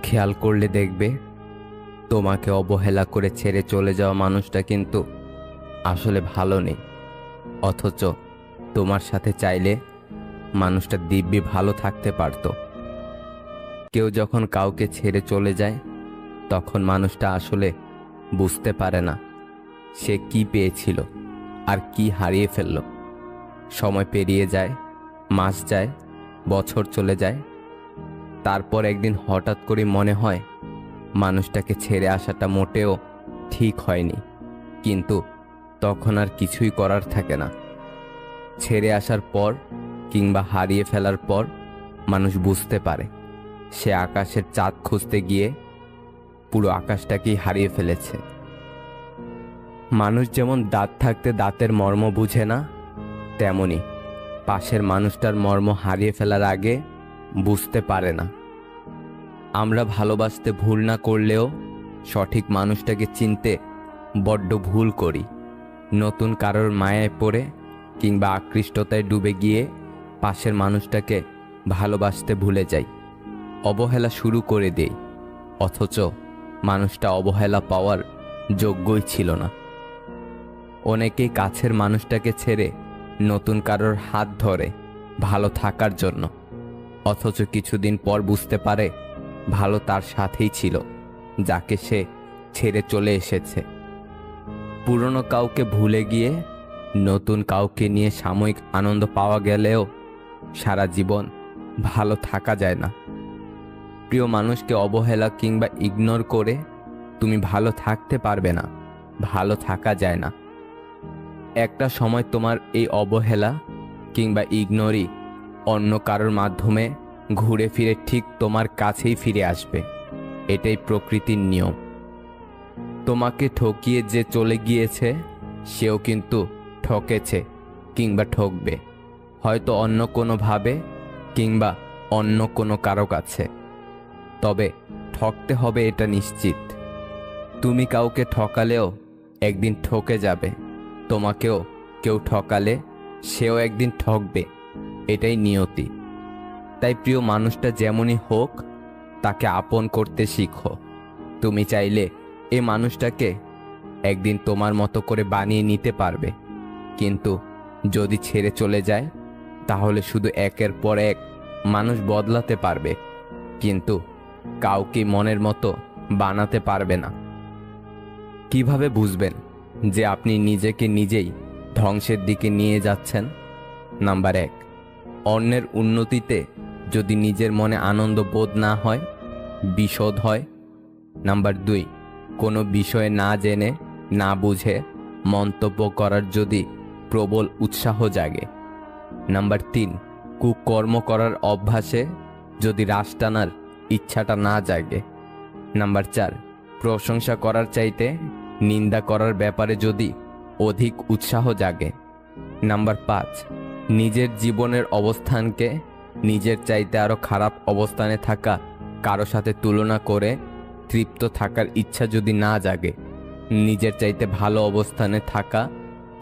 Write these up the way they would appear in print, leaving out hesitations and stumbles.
খেয়াল করলে দেখবে তোমাকে অবহেলা করে ছেড়ে চলে যাওয়া মানুষটা কিন্তু আসলে ভালো নেই, অথচ তোমার সাথে চাইলে মানুষটা দিব্যি ভালো থাকতে পারত। কেউ যখন কাউকে ছেড়ে চলে যায় তখন মানুষটা আসলে বুঝতে পারে না সে কি পেয়েছিল আর কি হারিয়ে ফেলল। সময় পেরিয়ে যায়, মাস যায়, বছর চলে যায়, তারপর একদিন হঠাৎ করে মনে হয় মানুষটাকে ছেড়ে আসাটা মোটেও ঠিক হয়নি, কিন্তু তখন আর কিছুই করার থাকে না। ছেড়ে আসার পর কিংবা হারিয়ে ফেলার পর মানুষ বুঝতে পারে সে আকাশের চাঁদ খুঁজতে গিয়ে পুরো আকাশটাকেই হারিয়ে ফেলেছে। মানুষ যেমন দাঁত থাকতে দাঁতের মর্ম বুঝে না, তেমনি পাশের মানুষটার মর্ম হারিয়ে ফেলার আগে বুঝতে পারে না। আমরা ভালোবাসতে ভুল না করলেও সঠিক মানুষটাকে চিনতে বড্ড ভুল করি। নতুন কারোর মায়ায় পড়ে কিংবা আকৃষ্টতায় ডুবে গিয়ে পাশের মানুষটাকে ভালোবাসতে ভুলে যাই, অবহেলা শুরু করে দেই, অথচ মানুষটা অবহেলা পাওয়ার যোগ্যই ছিল না। অনেকেই কাছের মানুষটাকে ছেড়ে নতুন কারোর হাত ধরে ভালো থাকার জন্য, অথচ কিছুদিন পর বুঝতে পারে ভালো তার সাথেই ছিল যাকে সে ছেড়ে চলে এসেছে। পুরনো কাউকে ভুলে গিয়ে নতুন কাউকে নিয়ে সাময়িক আনন্দ পাওয়া গেলেও সারা জীবন ভালো থাকা যায় না। প্রিয় মানুষকে অবহেলা কিংবা ইগনোর করে তুমি ভালো থাকতে পারবে না, ভালো থাকা যায় না। একটা সময় তোমার এই অবহেলা কিংবা ইগনোরই অন্য কারোর মাধ্যমে ঘুরে ফিরে ঠিক তোমার কাছেই ফিরে আসবে। এটাই প্রকৃতির নিয়ম। তোমাকে ঠকিয়ে যে চলে গিয়েছে সেও কিন্তু ঠকেছে কিংবা ঠকবে, হয়তো অন্য কোনোভাবে কিংবা অন্য কোনো কারো কাছে। তবে ঠকতে হবে এটা নিশ্চিত। তুমি কাউকে ঠকালেও একদিন ঠকে যাবে, তোমাকেও কেউ ঠকালে সেও একদিন ঠকবে, এটাই নিয়তি। তাই প্রিয় মানুষটা যেমনই হোক তাকে আপন করতে শিখো। তুমি চাইলে এই মানুষটাকে একদিন তোমার মতো করে বানিয়ে নিতে পারবে, কিন্তু যদি ছেড়ে চলে যায় তাহলে শুধু একের পর এক মানুষ বদলাতে পারবে, কিন্তু কাউকে মনের মতো বানাতে পারবে না। কিভাবে বুঝবেন যে আপনি নিজেকে নিজেই ধ্বংসের দিকে নিয়ে যাচ্ছেন? নাম্বার 1, অন্যের উন্নতিতে যদি নিজের মনে আনন্দ বোধ না হয়, বিষদ হয়। নাম্বার 2, কোনো বিষয়ে না জেনে না বুঝে মন্তব্য করার যদি প্রবল উৎসাহ জাগে। নাম্বার 3, কুকর্ম করার অভ্যাসে যদি রাশ টানার ইচ্ছাটা না জাগে। নাম্বার 4, প্রশংসা করার চাইতে নিন্দা করার ব্যাপারে যদি অধিক উৎসাহ জাগে। নাম্বার 5, নিজের জীবনের অবস্থানকে নিজের চাইতে আরও খারাপ অবস্থানে থাকা কারো সাথে তুলনা করে তৃপ্ত থাকার ইচ্ছা যদি না জাগে। নিজের চাইতে ভালো অবস্থানে থাকা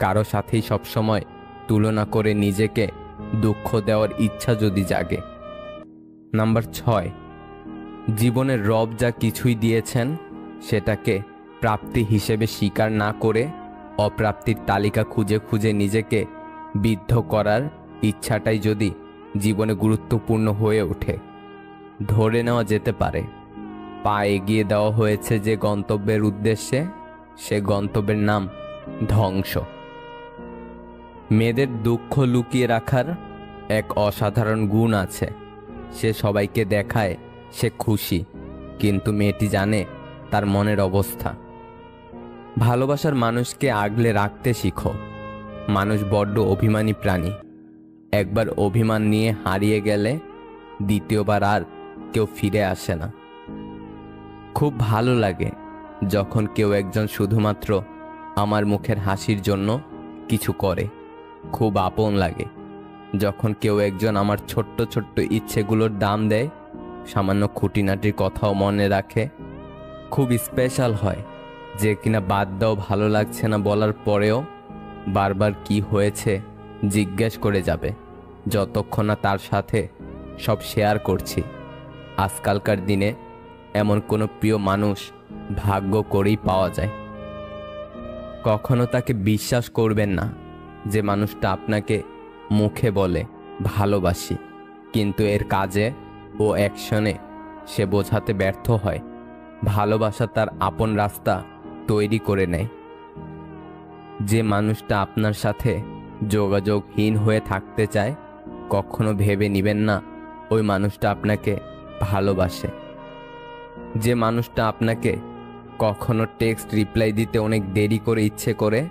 কারো সাথেই সবসময় তুলনা করে নিজেকে দুঃখ দেওয়ার ইচ্ছা যদি জাগে। নাম্বার 6, জীবনের রব যা কিছুই দিয়েছেন সেটাকে প্রাপ্তি হিসেবে স্বীকার না করে অপ্রাপ্তির তালিকা খুঁজে খুঁজে নিজেকে বিদ্ধ করার ইচ্ছাটাই যদি জীবনে গুরুত্বপূর্ণ হয়ে ওঠে। ধরে নেওয়া যেতে পারে পা এগিয়ে দেওয়া হয়েছে যে গন্তব্যের উদ্দেশ্যে, সে গন্তব্যের নাম ধ্বংস। মেয়েদের দুঃখ লুকিয়ে রাখার এক অসাধারণ গুণ আছে। সে সবাইকে দেখায় সে খুশি, কিন্তু মেয়েটি জানে তার মনের অবস্থা। ভালোবাসার মানুষকে আগলে রাখতে শিখো। মানুষ বড্ড অভিমানী প্রাণী। একবার অভিমান নিয়ে হারিয়ে গেলে দ্বিতীয়বার আর কেউ ফিরে আসে না। খুব ভালো লাগে যখন কেউ একজন শুধুমাত্র আমার মুখের হাসির জন্য কিছু করে। খুব আপন লাগে যখন কেউ একজন আমার ছোট্ট ছোট্ট ইচ্ছেগুলোর দাম দেয়, সামান্য খুঁটিনাটির কথাও মনে রাখে। খুব স্পেশাল হয় যে কিনা বাদ দাও ভালো লাগছে না বলার পরেও বারবার কি হয়েছে জিজ্ঞেস করে যাবে, যতক্ষণ না তার সাথে সব শেয়ার করছি। আজকালকার দিনে এমন কোনো প্রিয় মানুষ ভাগ্য করেই পাওয়া যায়। কখনো তাকে বিশ্বাস করবেন না যে মানুষটা আপনাকে মুখে বলে ভালোবাসি, কিন্তু এর কাজে ও অ্যাকশনে সে বোঝাতে ব্যর্থ হয় ভালোবাসা তার আপন রাস্তা তৈরি করে নেয়। যে মানুষটা আপনার সাথে যোগাযোগহীন হয়ে থাকতে চায়, কখনো ভেবে নেবেন না ওই মানুষটা আপনাকে ভালোবাসে। যে মানুষটা আপনাকে কখনো টেক্সট রিপ্লাই দিতে অনেক দেরি করে ইচ্ছে করে,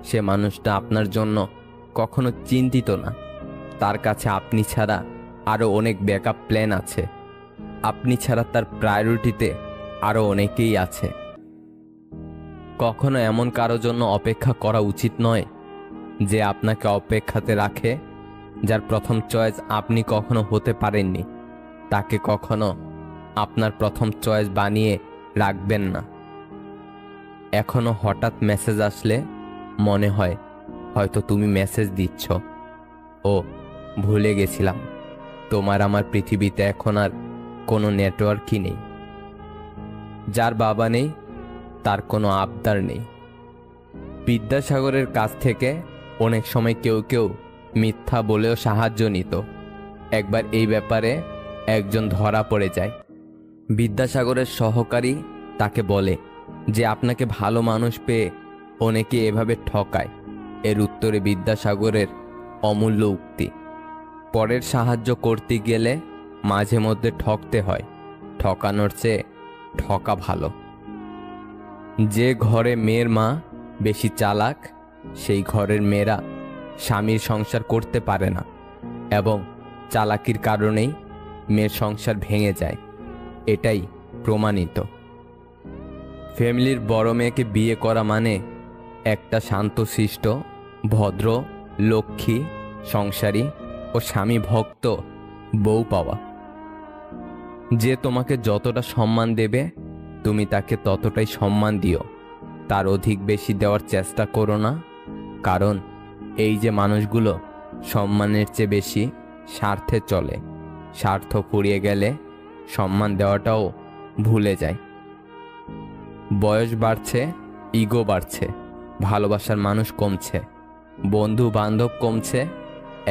সে মানুষটা আপনার জন্য কখনো চিন্তিত না। তার কাছে আপনি ছাড়া আরও অনেক ব্যাকআপ প্ল্যান আছে। আপনি ছাড়া তার প্রায়োরিটিতে আরও অনেকেই আছে। কখনো এমন কারো জন্য অপেক্ষা করা উচিত নয় যে আপনাকে অপেক্ষাতে রাখে। যার প্রথম চয়েস আপনি কখনো হতে পারেননি, তাকে কখনো আপনার প্রথম চয়েস বানিয়ে রাখবেন না। এখনো হঠাৎ মেসেজ আসলে মনে হয় হয়তো তুমি মেসেজ দিচ্ছ, ও ভুলে গেছিলাম তোমার আমার পৃথিবীতে এখন আর কোনো নেটওয়ার্কই নেই। যার বাবা নেই তার কোনো আবদার নেই। বিদ্যাসাগরের কাছ থেকে অনেক সময় কেউ কেউ মিথ্যা বলেও সাহায্য নিত। একবার এই ব্যাপারে একজন ধরা পড়ে যায়। বিদ্যাসাগরের সহকারী তাকে বলে যে আপনাকে ভালো মানুষ পেয়ে অনেকে এভাবে ঠকায়। এর উত্তরে বিদ্যাসাগরের অমূল্য উক্তি, পরের সাহায্য করতে গেলে মাঝে মধ্যে ঠকতে হয়, ঠকানোর চেয়ে ঠকা ভালো। যে ঘরে মেয়ের মা বেশি চালাক, সেই ঘরের মেয়েরা স্বামীর সংসার করতে পারে না, এবং চালাকির কারণেই মেয়ের সংসার ভেঙে যায়। এটাই প্রমাণিত। ফ্যামিলির বড় মেয়েকে বিয়ে করা মানে একটা শান্তশিষ্ট, ভদ্র, লক্ষ্মী, সংসারী ও স্বামী ভক্ত বউ পাওয়া। যে তোমাকে যতটা সম্মান দেবে তুমি তাকে ততটাই সম্মান দিও, তার অধিক বেশি দেওয়ার চেষ্টা করো না। কারণ এই যে মানুষগুলো সম্মানের চেয়ে বেশি স্বার্থে চলে, স্বার্থ ফুরিয়ে গেলে সম্মান দেওয়াটাও ভুলে যায়। বয়স বাড়ছে, ইগো বাড়ছে, ভালোবাসার মানুষ কমছে, বন্ধু বান্ধব কমছে,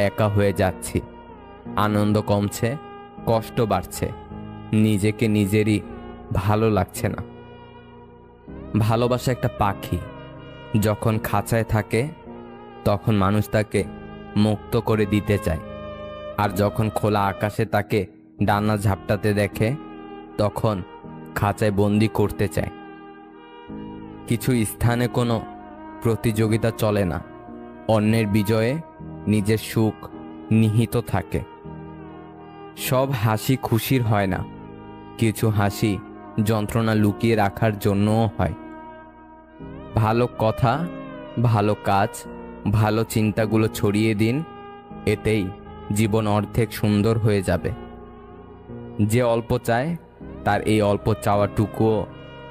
একা হয়ে যাচ্ছি, আনন্দ কমছে, কষ্ট বাড়ছে, নিজেকে নিজেরই ভালো লাগছে না। ভালোবাসা একটা পাখি, যখন খাঁচায় থাকে তখন মানুষ তাকে মুক্ত করে দিতে চায়, আর যখন খোলা আকাশে তাকে ডানা ঝাপটাতে দেখে তখন খাঁচায় বন্দি করতে চায়। কিছু স্থানে কোনো প্রতিযোগিতা চলে না, অন্যের বিজয়ে নিজের সুখ নিহিত থাকে। সব হাসি খুশির হয় না, কিছু হাসি যন্ত্রণা লুকিয়ে রাখার জন্যও হয়। ভালো কথা, ভালো কাজ, ভালো চিন্তাগুলো ছড়িয়ে দিন, এতেই জীবন অর্ধেক সুন্দর হয়ে যাবে। যে অল্প চায় তার এই অল্প চাওয়াটুকুও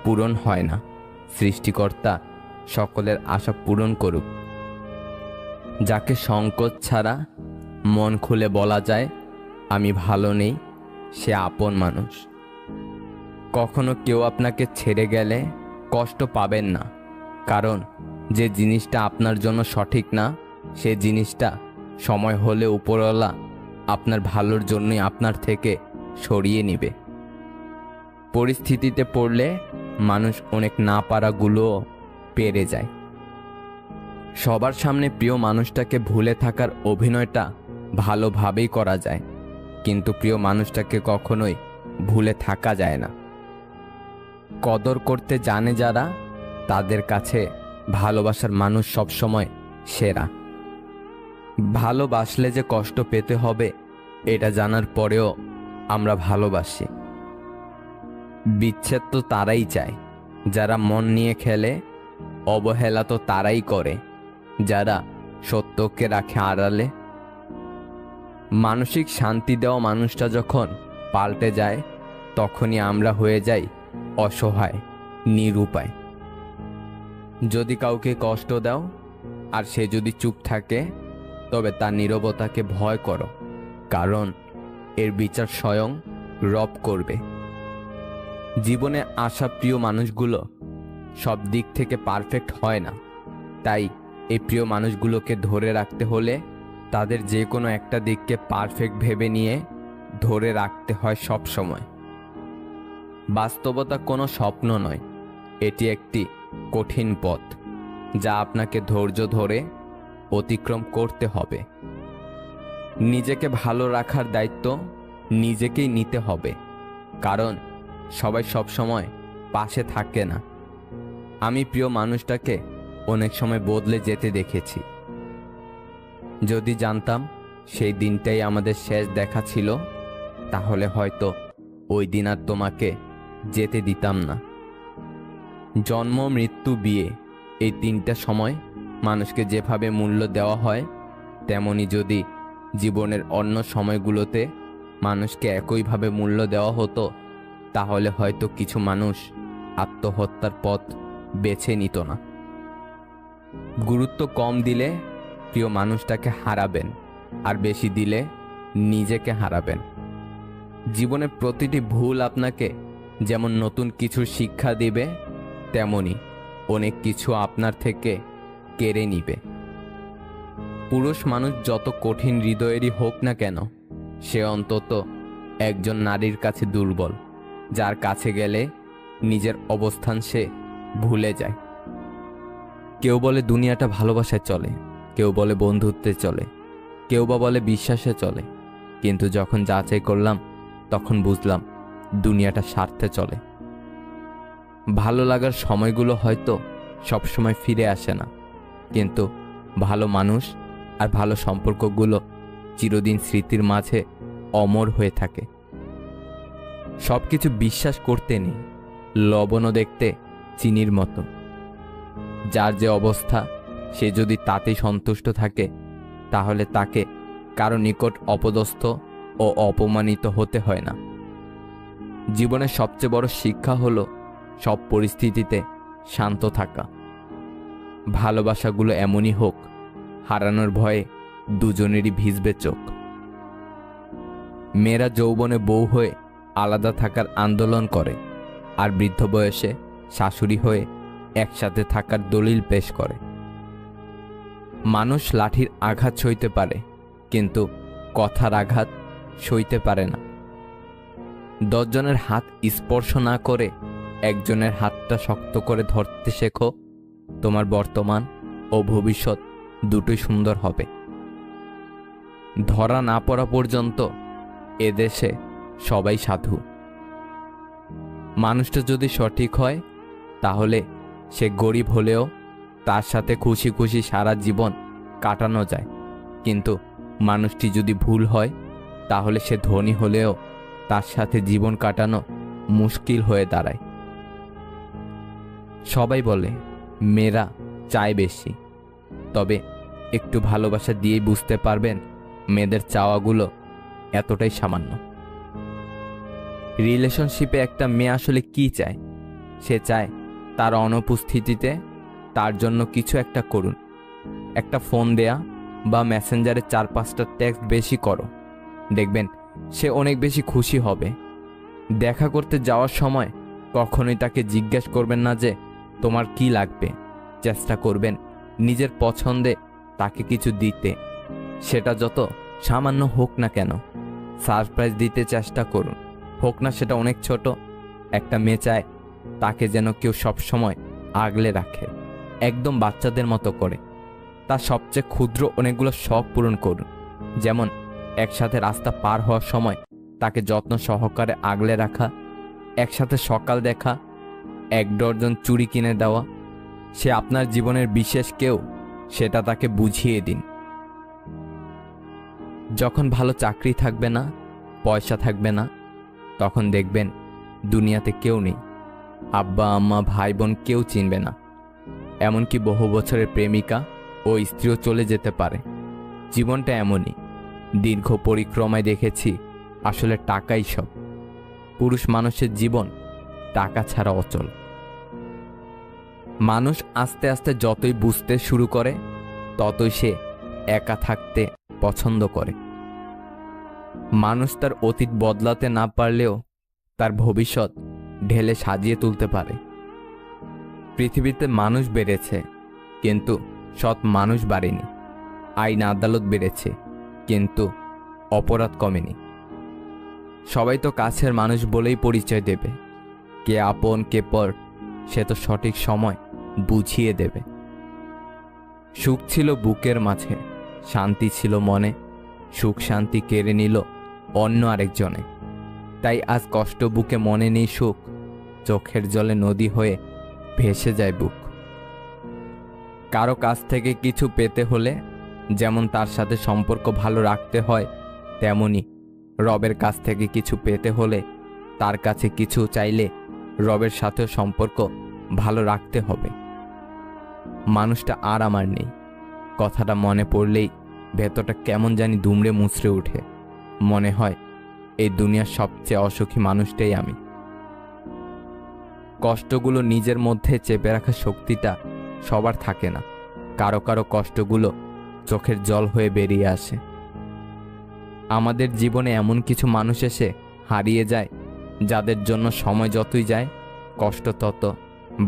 পূরণ হয় না। সৃষ্টিকর্তা সকলের আশা পূরণ করুক। যাকে সংকোচ ছাড়া মন খুলে বলা যায় আমি ভালো নেই, সে আপন মানুষ। কখনো কেউ আপনাকে ছেড়ে গেলে কষ্ট পাবেন না, কারণ যে জিনিসটা আপনার জন্য সঠিক না, সে জিনিসটা সময় হলে উপরওয়ালা আপনার ভালোর জন্যই আপনার থেকে সরিয়ে নেবে। পরিস্থিতিতে পড়লে মানুষ অনেক না পারাগুলোও পেরে যায়। সবার সামনে প্রিয় মানুষটাকে ভুলে থাকার অভিনয়টা ভালোভাবেই করা যায়, কিন্তু প্রিয় মানুষটাকে কখনোই ভুলে থাকা যায় না। কদর করতে জানে যারা, তাদের কাছে ভালোবাসার মানুষ সবসময় সেরা। ভালোবাসলে যে কষ্ট পেতে হবে এটা জানার পরেও আমরা ভালোবাসি। বিচ্ছেদ তো তারাই চায় যারা মন নিয়ে খেলে, অবহেলা তো তারাই করে যারা সত্যকে রাখে আড়ালে। মানসিক শান্তি দেওয়া মানুষটা যখন পাল্টে যায় তখনই আমরা হয়ে যাই অসহায়, নিরুপায়। যদি কাউকে কষ্ট দাও আর সে যদি চুপ থাকে, তবে তার নীরবতাকে ভয় করো, কারণ এর বিচার স্বয়ং রব করবে। জীবনে আসা প্রিয় মানুষগুলো সব দিক থেকে পারফেক্ট হয় না, তাই এই প্রিয় মানুষগুলোকে ধরে রাখতে হলে তাদের যে কোনো একটা দিককে পারফেক্ট ভেবে নিয়ে ধরে রাখতে হয় সব সময়। বাস্তবতা কোনো স্বপ্ন নয়, এটি একটি কঠিন পথ যা আপনাকে ধৈর্য ধরে অতিক্রম করতে হবে। নিজেকে ভালো রাখার দায়িত্ব নিজেকেই নিতে হবে, কারণ সবাই সব সময় পাশে থাকে না। আমি প্রিয় মানুষটাকে অনেক সময় বদলে যেতে দেখেছি। যদি জানতাম সেই দিনটাই আমাদের শেষ দেখা ছিল, তাহলে হয়তো ওই দিন আর তোমাকে যেতে দিতাম না। জন্ম, মৃত্যু, বিয়ে, এই তিনটা সময় মানুষকে যেভাবে মূল্য দেওয়া হয়, তেমনি যদি জীবনের অন্য সময়গুলোতে মানুষকে একইভাবে মূল্য দেওয়া হতো, তাহলে হয়তো কিছু মানুষ আত্মহত্যার পথ বেছে নিত না। গুরুত্ব কম দিলে প্রিয় মানুষটাকে হারাবেন, আর বেশি দিলে নিজেকে হারাবেন। জীবনের প্রতিটি ভুল আপনাকে যেমন নতুন কিছু শিক্ষা দিবে, তেমনি অনেক কিছু আপনার থেকে কেড়ে নিবে। পুরুষ মানুষ যত কঠিন হৃদয়েরই হোক না কেন, সে অন্তত একজন নারীর কাছে দুর্বল, যার কাছে গেলে নিজের অবস্থান সে ভুলে যায়। কেউ বলে দুনিয়াটা ভালোবাসায় চলে, কেউ বলে বন্ধুত্বে চলে, কেউ বা বলে বিশ্বাসে চলে, কিন্তু যখন যাচাই করলাম তখন বুঝলাম দুনিয়াটা স্বার্থে চলে। ভালো লাগার সময়গুলো হয়তো সবসময় ফিরে আসে না, কিন্তু ভালো মানুষ আর ভালো সম্পর্কগুলো চিরদিন স্মৃতির মাঝে অমর হয়ে থাকে। সব কিছু বিশ্বাস করতে নেই, লবণও দেখতে চিনির মতো। যার যে অবস্থা, সে যদি তাতেই সন্তুষ্ট থাকে, তাহলে তাকে কারো নিকট অপদস্থ ও অপমানিত হতে হয় না। জীবনের সবচেয়ে বড় শিক্ষা হলো সব পরিস্থিতিতে শান্ত থাকা। ভালোবাসাগুলো এমনই হোক, হারানোর ভয়ে দুজনেরই ভিজবে চোখ। মেয়েরা যৌবনে বউ হয়ে আলাদা থাকার আন্দোলন করে, আর বৃদ্ধ বয়সে শাশুড়ি হয়ে একসাথে থাকার দলিল পেশ করে। মানুষ লাঠির আঘাত সইতে পারে, কিন্তু কথার আঘাত সইতে পারে না। 10 জনের হাত স্পর্শ না করে একজনের হাতটা শক্ত করে ধরতে শেখো, তোমার বর্তমান ও ভবিষ্যৎ দুটোই সুন্দর হবে। ধরা না পড়া পর্যন্ত এদেশে সবাই সাধু। মানুষটা যদি সঠিক হয়, তাহলে সে গরিব হলেও তার সাথে খুশি খুশি সারা জীবন কাটানো যায়, কিন্তু মানুষটি যদি ভুল হয়, তাহলে সে ধনী হলেও তার সাথে জীবন কাটানো মুশকিল হয়ে দাঁড়ায়। সবাই বলে মেয়েরা চায় বেশি, তবে একটু ভালোবাসা দিয়েই বুঝতে পারবেন মেয়েদের চাওয়াগুলো এতটাই সামান্য। রিলেশনশিপে একটা মেয়ে আসলে কি চায়? সে চায় তার অনুপস্থিতিতে তার জন্য কিছু একটা করুন। একটা ফোন দেয়া বা মেসেঞ্জারে 4-5টা টেক্সট বেশি করো, দেখবেন সে অনেক বেশি খুশি হবে। দেখা করতে যাওয়ার সময় কখনোই তাকে জিজ্ঞেস করবেন না যে তোমার কি লাগবে। চেষ্টা করবেন নিজের পছন্দে তাকে কিছু দিতে, সেটা যত সামান্য হোক না কেন। সারপ্রাইজ দিতে চেষ্টা করুন, হোক না সেটা অনেক ছোট। একটা মেয়ে চায় তাকে যেন কেউ সবসময় আগলে রাখে, একদম বাচ্চাদের মতো করে। তার সবচেয়ে ক্ষুদ্র অনেকগুলো শখ পূরণ করুন, যেমন একসাথে রাস্তা পার হওয়ার সময় তাকে যত্ন সহকারে আগলে রাখা, একসাথে সকাল দেখা, 1 ডজন চুড়ি কিনে দেওয়া। সে আপনার জীবনের বিশেষ কেউ, সেটা তাকে বুঝিয়ে দিন। যখন ভালো চাকরি থাকবে না, পয়সা থাকবে না, তখন দেখবেন দুনিয়াতে কেউ নেই। আব্বা আম্মা ভাই বোন কেউ চিনবে না, এমনকি বহু বছরের প্রেমিকা ও স্ত্রীও চলে যেতে পারে। জীবনটা এমনই, দীর্ঘ পরিক্রমায় দেখেছি আসলে টাকাই সব। পুরুষ মানুষের জীবন টাকা ছাড়া অচল। মানুষ আস্তে আস্তে যতই বুঝতে শুরু করে, ততই সে একা থাকতে পছন্দ করে। মানুষ তার অতীত বদলাতে না পারলেও তার ভবিষ্যৎ ঢেলে সাজিয়ে তুলতে পারে। পৃথিবীতে মানুষ বেড়েছে, কিন্তু সৎ মানুষ বাড়েনি। আইন আদালত বেড়েছে, কিন্তু অপরাধ কমেনি। সবাই তো কাছের মানুষ বলেই পরিচয় দেবে, কে আপন কে পর সে তো সঠিক সময় বুঝিয়ে দেবে। সুখ ছিল বুকের মাঝে, শান্তি ছিল মনে, সুখ শান্তি কেড়ে নিল অন্য আরেকজনে। তাই আজ কষ্ট বুকে, মনে নেই সুখ, চোখের জলে নদী হয়ে ভেসে যায় বুক। কারো কাছ থেকে কিছু পেতে হলে যেমন তার সাথে সম্পর্ক ভালো রাখতে হয়, তেমনি রবের কাছ থেকে কিছু পেতে হলে তার কাছে কিছু চাইলে রবের সাথেও সম্পর্ক ভালো রাখতে হবে। মানুষটা আর আমার নেই, কথাটা মনে পড়লেই ভেতরটা কেমন জানি দুমড়ে মুচড়ে ওঠে। মনে হয় এই দুনিয়ার সবচেয়ে অসুখী মানুষটাই আমি। কষ্টগুলো নিজের মধ্যে চেপে রাখার শক্তিটা সবার থাকে না। কারো কারো কষ্টগুলো চোখের জল হয়ে বেরিয়ে আসে। আমাদের জীবনে এমন কিছু মানুষ এসে হারিয়ে যায়, যাদের জন্য সময় যতই যায় কষ্ট তত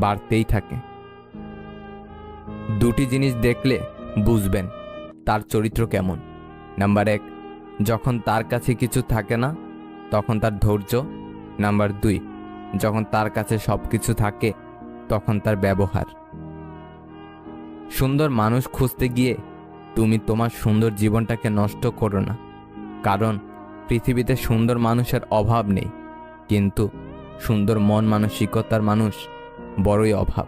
বাড়তেই থাকে। দুটি জিনিস দেখলে বুঝবেন তার চরিত্র কেমন। নাম্বার 1, যখন তার কাছে কিছু থাকে না তখন তার ধৈর্য। নাম্বার 2, যখন তার কাছে সব কিছু থাকে তখন তার ব্যবহার। সুন্দর মানুষ খুঁজতে গিয়ে তুমি তোমার সুন্দর জীবনটাকে নষ্ট করো না, কারণ পৃথিবীতে সুন্দর মানুষের অভাব নেই, কিন্তু সুন্দর মন মানসিকতার মানুষ বড়ই অভাব।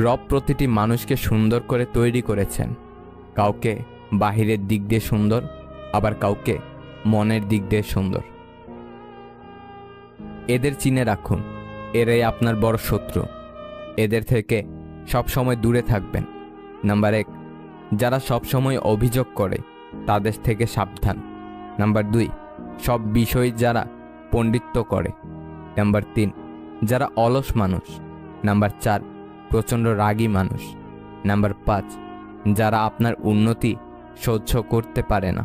রব প্রতিটি মানুষকে সুন্দর করে তৈরি করেছেন, কাউকে বাহিরের দিক দিয়ে সুন্দর, আবার কাউকে মনের দিক দিয়ে সুন্দর। এদের চিনে রাখুন, এরাই আপনার বড় শত্রু। এদের থেকে সব সময় দূরে থাকবেন। নাম্বার 1, যারা সব সময় অভিযোগ করে তাদের থেকে সাবধান। নাম্বার 2, সব বিষয় যারা পণ্ডিত্য করে। নাম্বার 3, যারা অলস মানুষ। নাম্বার 4, প্রচণ্ড রাগী মানুষ। নাম্বার 5, যারা আপনার উন্নতি সহ্য করতে পারে না।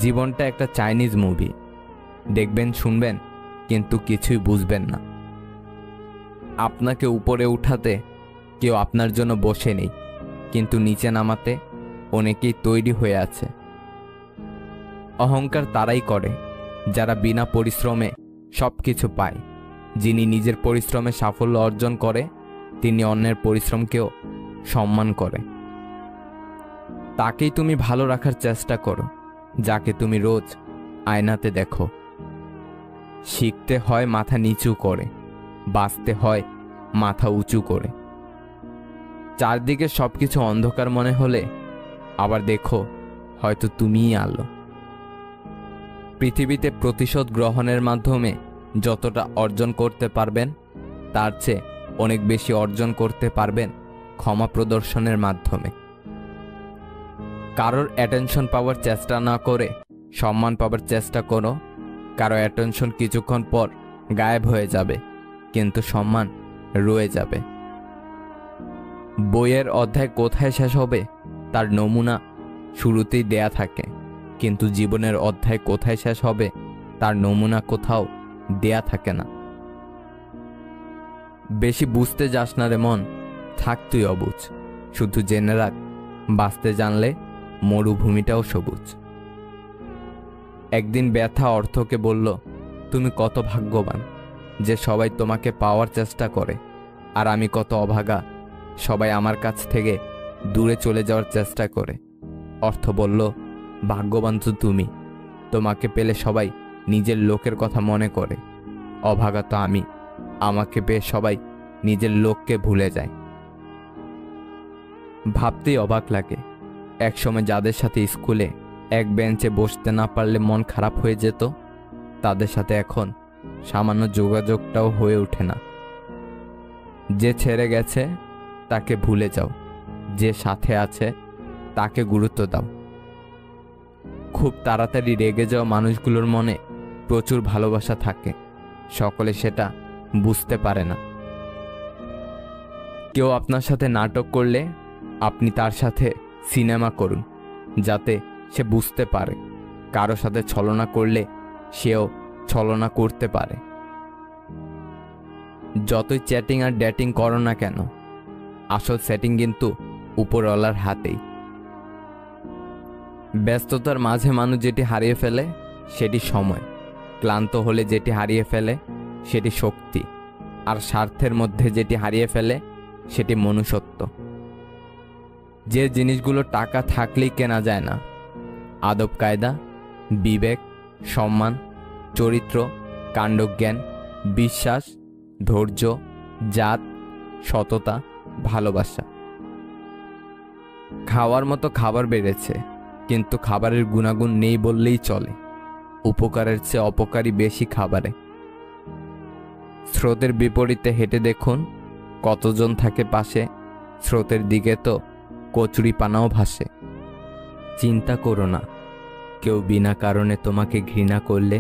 জীবনটা একটা চাইনিজ মুভি, দেখবেন শুনবেন কিন্তু কিছুই বুঝবেন না। আপনাকে উপরে উঠাতে কেউ আপনার জন্য বসে নেই, কিন্তু নিচে নামাতে অনেকেই তৈরি হয়ে আছে। অহংকার তারাই করে যারা বিনা পরিশ্রমে সব কিছু পায়। যিনি নিজের পরিশ্রমে সাফল্য অর্জন করে তিনি অন্যের পরিশ্রমকেও সম্মান করে। তাকেই তুমি ভালো রাখার চেষ্টা করো যাকে তুমি রোজ আয়নাতে দেখো। শিখতে হয় মাথা নিচু করে, বাঁচতে হয় মাথা উঁচু করে। চারদিকে সবকিছু অন্ধকার মনে হলে আবার দেখো হয়তো তুমিই আলো। পৃথিবীতে প্রতিশোধ গ্রহণের মাধ্যমে যতটা অর্জন করতে পারবেন তার চেয়ে অনেক বেশি অর্জন করতে পারবেন ক্ষমা প্রদর্শনের মাধ্যমে। কারোর অ্যাটেনশন পাওয়ার চেষ্টা না করে সম্মান পাওয়ার চেষ্টা করো। কারো অ্যাটেনশন কিছুক্ষণ পর গায়েব হয়ে যাবে, কিন্তু সম্মান রয়ে যাবে। বইয়ের অধ্যায় কোথায় শেষ হবে তার নমুনা শুরুতেই দেয়া থাকে, কিন্তু জীবনের অধ্যায় কোথায় শেষ হবে তার নমুনা কোথাও দেয়া থাকে না। বেশি বুঝতে যাস না রে মন, থাক তুই অবুঝ। শুধু জেনে রাখ, বাঁচতে জানলে মরুভূমিটাও সবুজ। একদিন ব্যথা অর্থকে বলল, তুমি কত ভাগ্যবান যে সবাই তোমাকে পাওয়ার চেষ্টা করে, আর আমি কত অভাগা, সবাই আমার কাছ থেকে দূরে চলে যাওয়ার চেষ্টা করে। অর্থ বলল, ভাগ্যবান তো তুমি, তোমাকে পেলে সবাই নিজের লোকের কথা মনে করে। অভাগা তো আমি, আমাকে পেয়ে সবাই নিজের লোককে ভুলে যায়। ভাবতেই অবাক লাগে, একসময় যাদের সাথে স্কুলে এক বেঞ্চে বসতে না পারলে মন খারাপ হয়ে যেত, তাদের সাথে এখন সামান্য যোগাযোগটাও হয়ে ওঠে না। যে ছেড়ে গেছে তাকে ভুলে যাও, যে সাথে আছে তাকে গুরুত্ব দাও। খুব তাড়াতাড়ি রেগে যাওয়া মানুষগুলোর মনে প্রচুর ভালোবাসা থাকে, সকলে সেটা বুঝতে পারে না। কেউ আপনার সাথে নাটক করলে আপনি তার সাথে সিনেমা করুন, যাতে সে বুঝতে পারে। কারো সাথে ছলনা করলে সেও ছলনা করতে পারে। যতই চ্যাটিং আর ডেটিং করো না কেন, আসল সেটিং কিন্তু উপরওয়ালার হাতেই। ব্যস্ততার মাঝে মানুষ যেটি হারিয়ে ফেলে সেটি সময়, ক্লান্ত হলে যেটি হারিয়ে ফেলে সেটি শক্তি, আর স্বার্থের মধ্যে যেটি হারিয়ে ফেলে সেটি মনুষ্যত্ব। যে জিনিসগুলো টাকা থাকলেই কেনা যায় না, আদব কায়দা, বিবেক, সম্মান, চরিত্র, কাণ্ডজ্ঞান, বিশ্বাস, ধৈর্য, জাত, সততা, ভালোবাসা। খাওয়ার মতো খাবার বেড়েছে, কিন্তু খাবারের গুণাগুণ নেই বললেই চলে। উপকারের চেয়ে অপকারী বেশি খাবারে। স্রোতের বিপরীতে হেঁটে দেখুন কতজন থাকে পাশে, স্রোতের দিকে তো কচুরি পানাও ভাসে। চিন্তা করো না, কেউ বিনা কারণে তোমাকে ঘৃণা করলে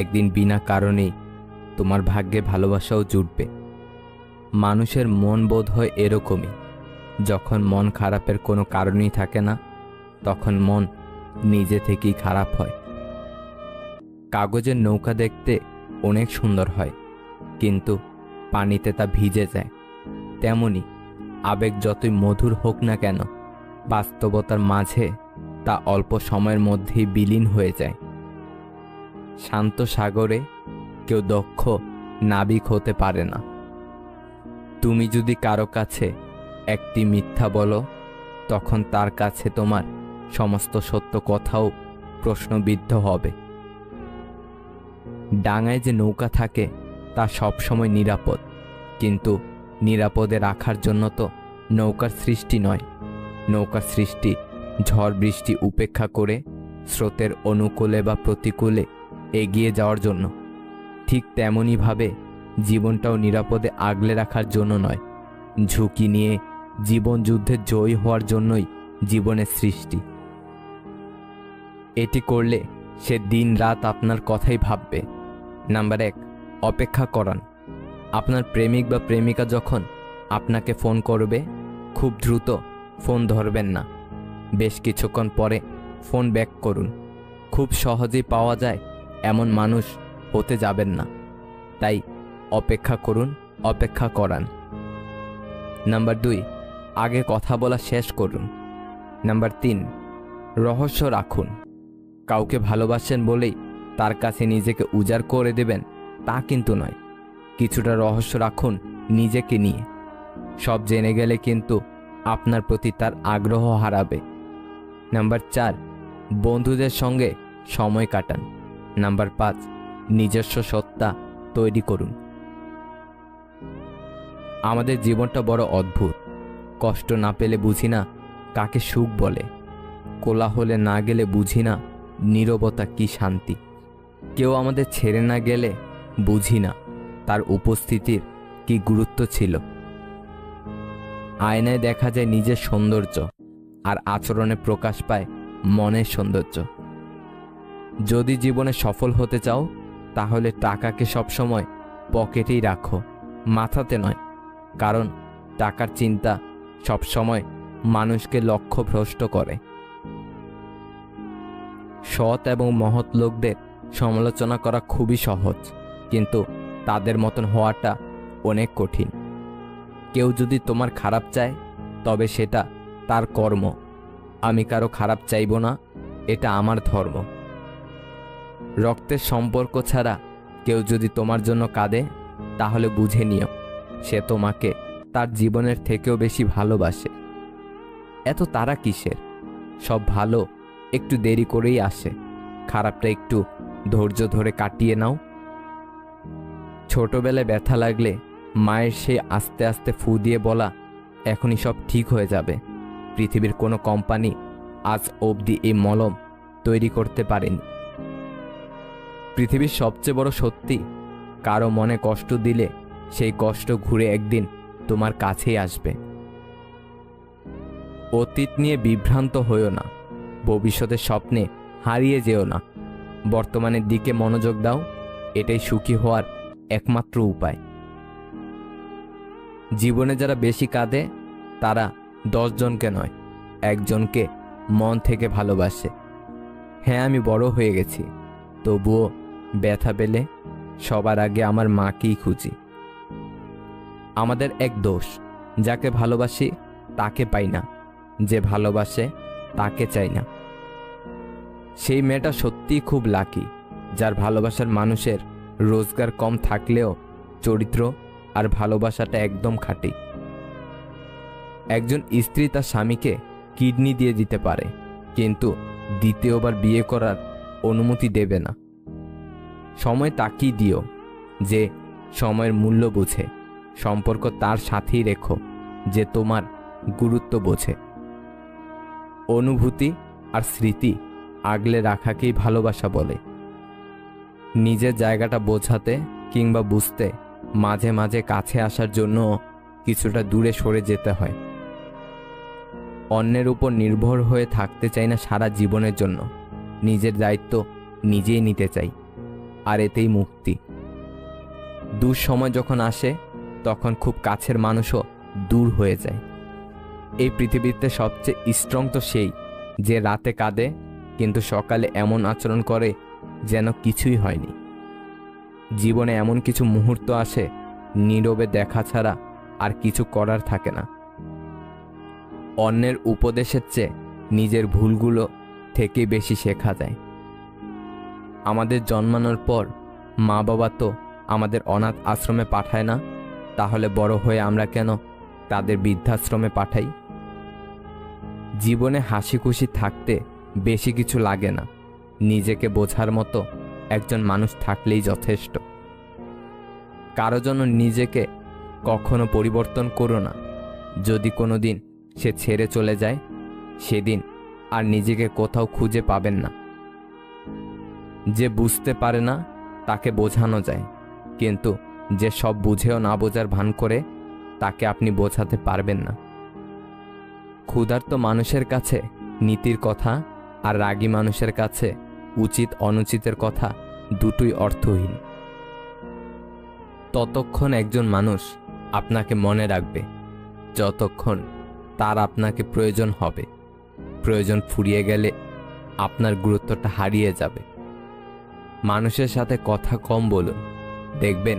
একদিন বিনা কারণেই তোমার ভাগ্যে ভালোবাসাও জুটবে। মানুষের মন বোধ হয় এরকমই, যখন মন খারাপের কোনো কারণই থাকে না, তখন মন নিজে থেকেই খারাপ হয়। কাগজের নৌকা দেখতে অনেক সুন্দর হয়, কিন্তু পানিতে তা ভিজে যায়। তেমনি আবেগ যতই মধুর হোক না কেন, বাস্তবতার মাঝে তা অল্প সময়ের মধ্যেই বিলীন হয়ে যায়। শান্ত সাগরে কেউ দক্ষ নাবিক হতে পারে না। তুমি যদি কারো কাছে একটি মিথ্যা বলো, তখন তার কাছে তোমার সমস্ত সত্য কথাও প্রশ্নবিদ্ধ হবে। ডাঙায় যে নৌকা থাকে তা সবসময় নিরাপদ, কিন্তু নিরাপদে রাখার জন্য তো নৌকার সৃষ্টি নয়। নৌকার সৃষ্টি ঝড় বৃষ্টি উপেক্ষা করে স্রোতের অনুকূলে বা প্রতিকূলে এগিয়ে যাওয়ার জন্য। ঠিক তেমনইভাবে জীবনটাও নিরাপদে আগলে রাখার জন্য নয়, ঝুঁকি নিয়ে জীবন যুদ্ধে জয়ী হওয়ার জন্যই জীবনের সৃষ্টি। এটি করলে সে দিন রাত আপনার কথাই ভাববে। নাম্বার 1, অপেক্ষা করান। আপনার প্রেমিক বা প্রেমিকা যখন আপনাকে ফোন করবে, খুব দ্রুত ফোন ধরবেন না। বেশ কিছুক্ষণ পরে ফোন ব্যাক করুন। খুব সহজেই পাওয়া যায় এমন মানুষ হতে যাবেন না। তাই অপেক্ষা করুন, অপেক্ষা করান। নাম্বার 2, আগে কথা বলা শেষ করুন। নাম্বার 3, রহস্য রাখুন। কাউকে ভালোবাসেন বলেই তার কাছে নিজেকে উজাড় করে দেবেন তা কিন্তু নয়। কিছুটা রহস্য রাখুন নিজেকে নিয়ে। সব জেনে গেলে কিন্তু আপনার প্রতি তার আগ্রহ হারাবে। নাম্বার 4, বন্ধুদের সঙ্গে সময় কাটান। নাম্বার 5, নিজস্ব সত্তা তৈরি করুন। আমাদের জীবনটা বড় অদ্ভুত। কষ্ট না পেলে বুঝি না কাকে সুখ বলে, কোলাহলে না গেলে বুঝি না নীরবতা কি শান্তি। কেউ আমাদের ছেড়ে না গেলে বুঝি না তার উপস্থিতির কি গুরুত্ব ছিল। আয়নায় দেখা যায় নিজের সৌন্দর্য, আর আচরণে প্রকাশ পায় মনের সৌন্দর্য। যদি জীবনে সফল হতে চাও, তাহলে টাকাকে সবসময় পকেটেই রাখো, মাথাতে নয়। কারণ টাকার চিন্তা সবসময় মানুষকে লক্ষ্যভ্রষ্ট করে। সৎ এবং মহৎ লোকদের সমালোচনা করা খুবই সহজ, কিন্তু তাদের মতন হওয়াটা অনেক কঠিন। কেউ যদি তোমার খারাপ চায়, তবে সেটা তার কর্ম। আমি কারো খারাপ চাইব না, এটা আমার ধর্ম। রক্তের সম্পর্ক ছাড়া কেউ যদি তোমার জন্য কাঁদে, তাহলে বুঝে নিও সে তোমাকে তার জীবনের থেকেও বেশি ভালোবাসে। এত তারা কিসের? সব ভালো একটু দেরি করেই আসে। খারাপটা একটু ধৈর্য ধরে কাটিয়ে নাও। ছোটবেলায় ব্যথা লাগলে মায়ের সেই আস্তে আস্তে ফু দিয়ে বলা, এখনই সব ঠিক হয়ে যাবে। পৃথিবীর কোনো কোম্পানি আজ অবধি এই মলম তৈরি করতে পারেনি। পৃথিবীর সবচেয়ে বড় সত্যি, কারো মনে কষ্ট দিলে সেই কষ্ট ঘুরে একদিন তোমার কাছেই আসবে। অতীত নিয়ে বিভ্রান্ত হইও না, ভবিষ্যতের স্বপ্নে হারিয়ে যেও না। বর্তমানের দিকে মনোযোগ দাও, এটাই সুখী হওয়ার একমাত্র উপায়। জীবনে যারা বেশি কাঁদে, তারা 10 জনকে নয়, একজনকে মন থেকে ভালোবাসে। হ্যাঁ, আমি বড় হয়ে গেছি, তবুও ব্যথা পেলে সবার আগে আমার মাকেই খুঁজি। আমাদের এক দোষ, যাকে ভালোবাসি তাকে পাই না, যে ভালোবাসে তাকে চাই না। সেই মেয়েটা সত্যিই খুব লাকি, যার ভালোবাসার মানুষের রোজগার কম থাকলেও চরিত্র আর ভালোবাসাটা একদম খাঁটি। একজন স্ত্রী তার স্বামীকে কিডনি দিয়ে দিতে পারে, কিন্তু দ্বিতীয়বার বিয়ে করার অনুমতি দেবে না। সময় তাকেই দিও, যে সময়ের মূল্য বুঝে। সম্পর্ক তার সাথেই রেখো, যে তোমার গুরুত্ব বোঝে। অনুভূতি আর স্মৃতি আগলে রাখাকেই ভালোবাসা বলে। নিজের জায়গাটা বোঝাতে কিংবা বুঝতে মাঝে মাঝে কাছে আসার জন্য কিছুটা দূরে সরে যেতে হয়। অন্যের উপর নির্ভর হয়ে থাকতে চাই না সারা জীবনের জন্য। নিজের দায়িত্ব নিজেই নিতে চাই, আর এতেই মুক্তি। দুঃসময় যখন আসে তখন খুব কাছের মানুষও দূর হয়ে যায়। এই পৃথিবীতে সবচেয়ে স্ট্রং তো সেই, যে রাতে কাঁদে কিন্তু সকালে এমন আচরণ করে যেন কিছুই হয়নি। জীবনে এমন কিছু মুহূর্ত আসে, নীরবে দেখা ছাড়া আর কিছু করার থাকে না। অন্যের উপদেশের চেয়ে নিজের ভুলগুলো থেকে বেশি শেখা যায়। আমাদের জন্মানোর পর মা বাবা তো আমাদের অনাথ আশ্রমে পাঠায় না, তাহলে বড় হয়ে আমরা কেন তাদের বৃদ্ধাশ্রমে পাঠাই? জীবনে হাসি খুশি থাকতে বেশি কিছু লাগে না, নিজেকে বোঝার মতো একজন মানুষ থাকলেই যথেষ্ট। কারো জন্য নিজেকে কখনো পরিবর্তন করো না। যদি কোনো দিন সে ছেড়ে চলে যায়, সেদিন আর নিজেকে কোথাও খুঁজে পাবেন না। যে বুঝতে পারে না তাকে বোঝানো যায়, কিন্তু যে সব বুঝেও না বোঝার ভান করে তাকে আপনি বোঝাতে পারবেন না। ক্ষুধার্ত মানুষের কাছে নীতির কথা আর রাগী মানুষের কাছে উচিত অনুচিতের কথা দুটোই অর্থহীন। ততক্ষণ একজন মানুষ আপনাকে মনে রাখবে যতক্ষণ তার আপনাকে প্রয়োজন হবে। প্রয়োজন ফুরিয়ে গেলে আপনার গুরুত্বটা হারিয়ে যাবে। মানুষের সাথে কথা কম বলুন, দেখবেন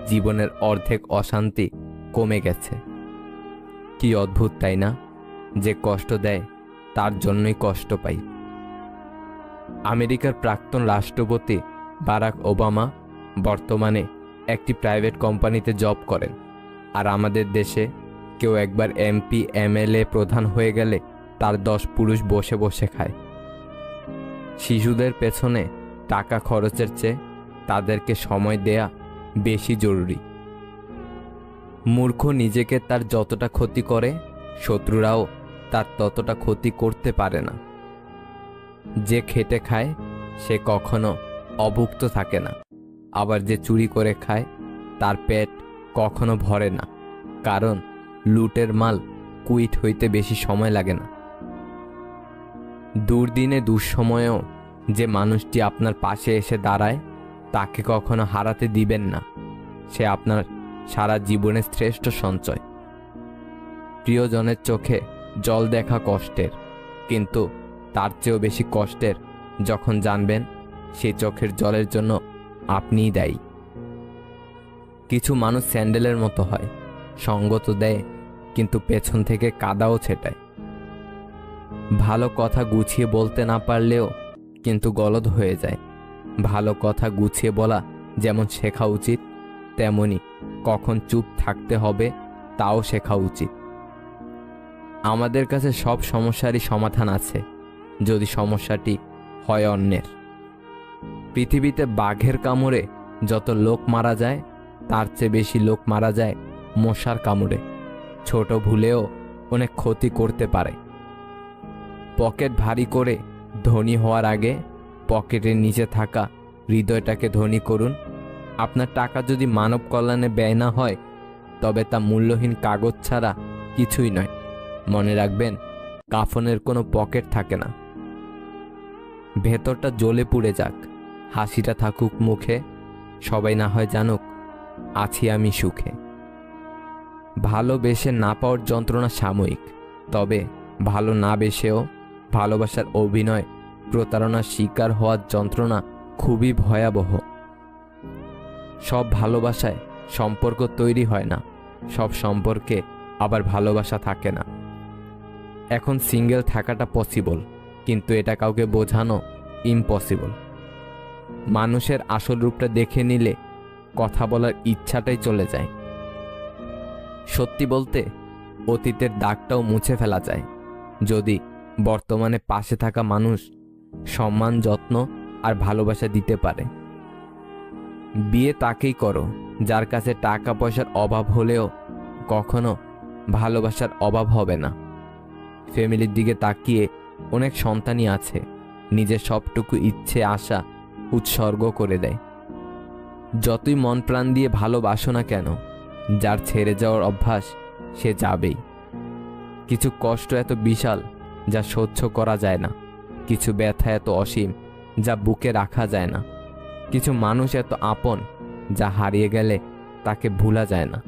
জীবনের অর্ধেক অশান্তি কমে গেছে। কি অদ্ভুত তাই না, যে কষ্ট দেয় তার জন্যই কষ্ট পাই। আমেরিকার প্রাক্তন রাষ্ট্রপতি বারাক ওবামা বর্তমানে একটি প্রাইভেট কোম্পানিতে জব করেন, আর আমাদের দেশে কেউ একবার এমপি এমএলএ প্রধান হয়ে গেলে তার 10 পুরুষ বসে বসে খায়। শিশুদের পেছনে টাকা খরচের চেয়ে তাদেরকে সময় দেয়া বেশি জরুরি। মূর্খ নিজেকে তার যতটা ক্ষতি করে, শত্রুরাও তার ততটা ক্ষতি করতে পারে না। যে খেটে খায় সে কখনো অভুক্ত থাকে না, আবার যে চুরি করে খায় তার পেট কখনো ভরে না, কারণ লুটের মাল কুইট হইতে বেশি সময় লাগে না। দুর্দিনে দুঃসময়েও যে মানুষটি আপনার পাশে এসে দাঁড়ায় তাকে কখনো হারাতে দিবেন না। সে আপনার সারা জীবনের শ্রেষ্ঠ সঞ্চয়। প্রিয়জনের চোখে জল দেখা কষ্টের, কিন্তু তার চেয়েও বেশি কষ্টের যখন জানবেন সেই চোখের জলের জন্য আপনিই দায়ী। কিছু মানুষ স্যান্ডেলের মতো হয়, সঙ্গ তো দেয় কিন্তু পেছন থেকে কাদাও ছেটায়। ভালো কথা গুছিয়ে বলতে না পারলেও কিন্তু গলদ হয়ে যায়। ভালো কথা গুছিয়ে বলা যেমন শেখা উচিত, তেমনি কখন চুপ থাকতে হবে তাও শেখা উচিত। আমাদের কাছে সব সমস্যারই সমাধান আছে, যদি সমস্যাটি হয় অন্যের। পৃথিবীতে বাঘের কামড়ে যত লোক মারা যায় তার চেয়ে বেশি লোক মারা যায় মশার কামড়ে। ছোট ভুলেও অনেক ক্ষতি করতে পারে। পকেট ভারী করে ধনী হওয়ার আগে পকেটের নিচে থাকা হৃদয়টাকে ধনী করুন। আপনার টাকা যদি মানব কল্যাণে ব্যয় না হয় তবে তা মূল্যহীন কাগজ ছাড়া কিছুই নয়। মনে রাখবেন, কাফনের কোনো পকেট থাকে না। ভেতরটা জ্বলে পুড়ে যাক, হাসিটা থাকুক মুখে, সবাই না হয় জানুক আছি আমি সুখে। ভালোবেসে না পাওয়ার যন্ত্রণা সাময়িক, তবে ভালো না বেসেও ভালোবাসার অভিনয় প্রতারণার শিকার হওয়ার যন্ত্রণা খুবই ভয়াবহ। সব ভালোবাসায় সম্পর্ক তৈরি হয় না, সব সম্পর্কে আবার ভালোবাসা থাকে না। এখন সিঙ্গেল থাকাটা পসিবল, কিন্তু এটা কাউকে বোঝানো ইম্পসিবল। মানুষের আসল রূপটা দেখে নিলে কথা বলার ইচ্ছাটাই চলে যায়। সত্যি বলতে অতীতের দাগটাও মুছে ফেলা যায় যদি বর্তমানে পাশে থাকা মানুষ সম্মান, যত্ন আর ভালোবাসা দিতে পারে। বিয়ে তাকেই করো যার কাছে টাকা পয়সার অভাব হলেও কখনো ভালোবাসার অভাব হবে না। ফ্যামিলির দিকে তাকিয়ে অনেক সন্তানই আছে নিজের সবটুকু ইচ্ছে আশা উৎসর্গ করে দেয়। যতই মন প্রাণ দিয়ে ভালোবাসো না কেন, যার ছেড়ে যাওয়ার অভ্যাস সে যাবেই। কিছু কষ্ট এত বিশাল যা সহ্য করা যায় না, কিছু ব্যথা এত অসীম যা বুকে রাখা যায় না, কিছু মানুষ এত আপন যা হারিয়ে গেলে তাকে ভোলা যায় না।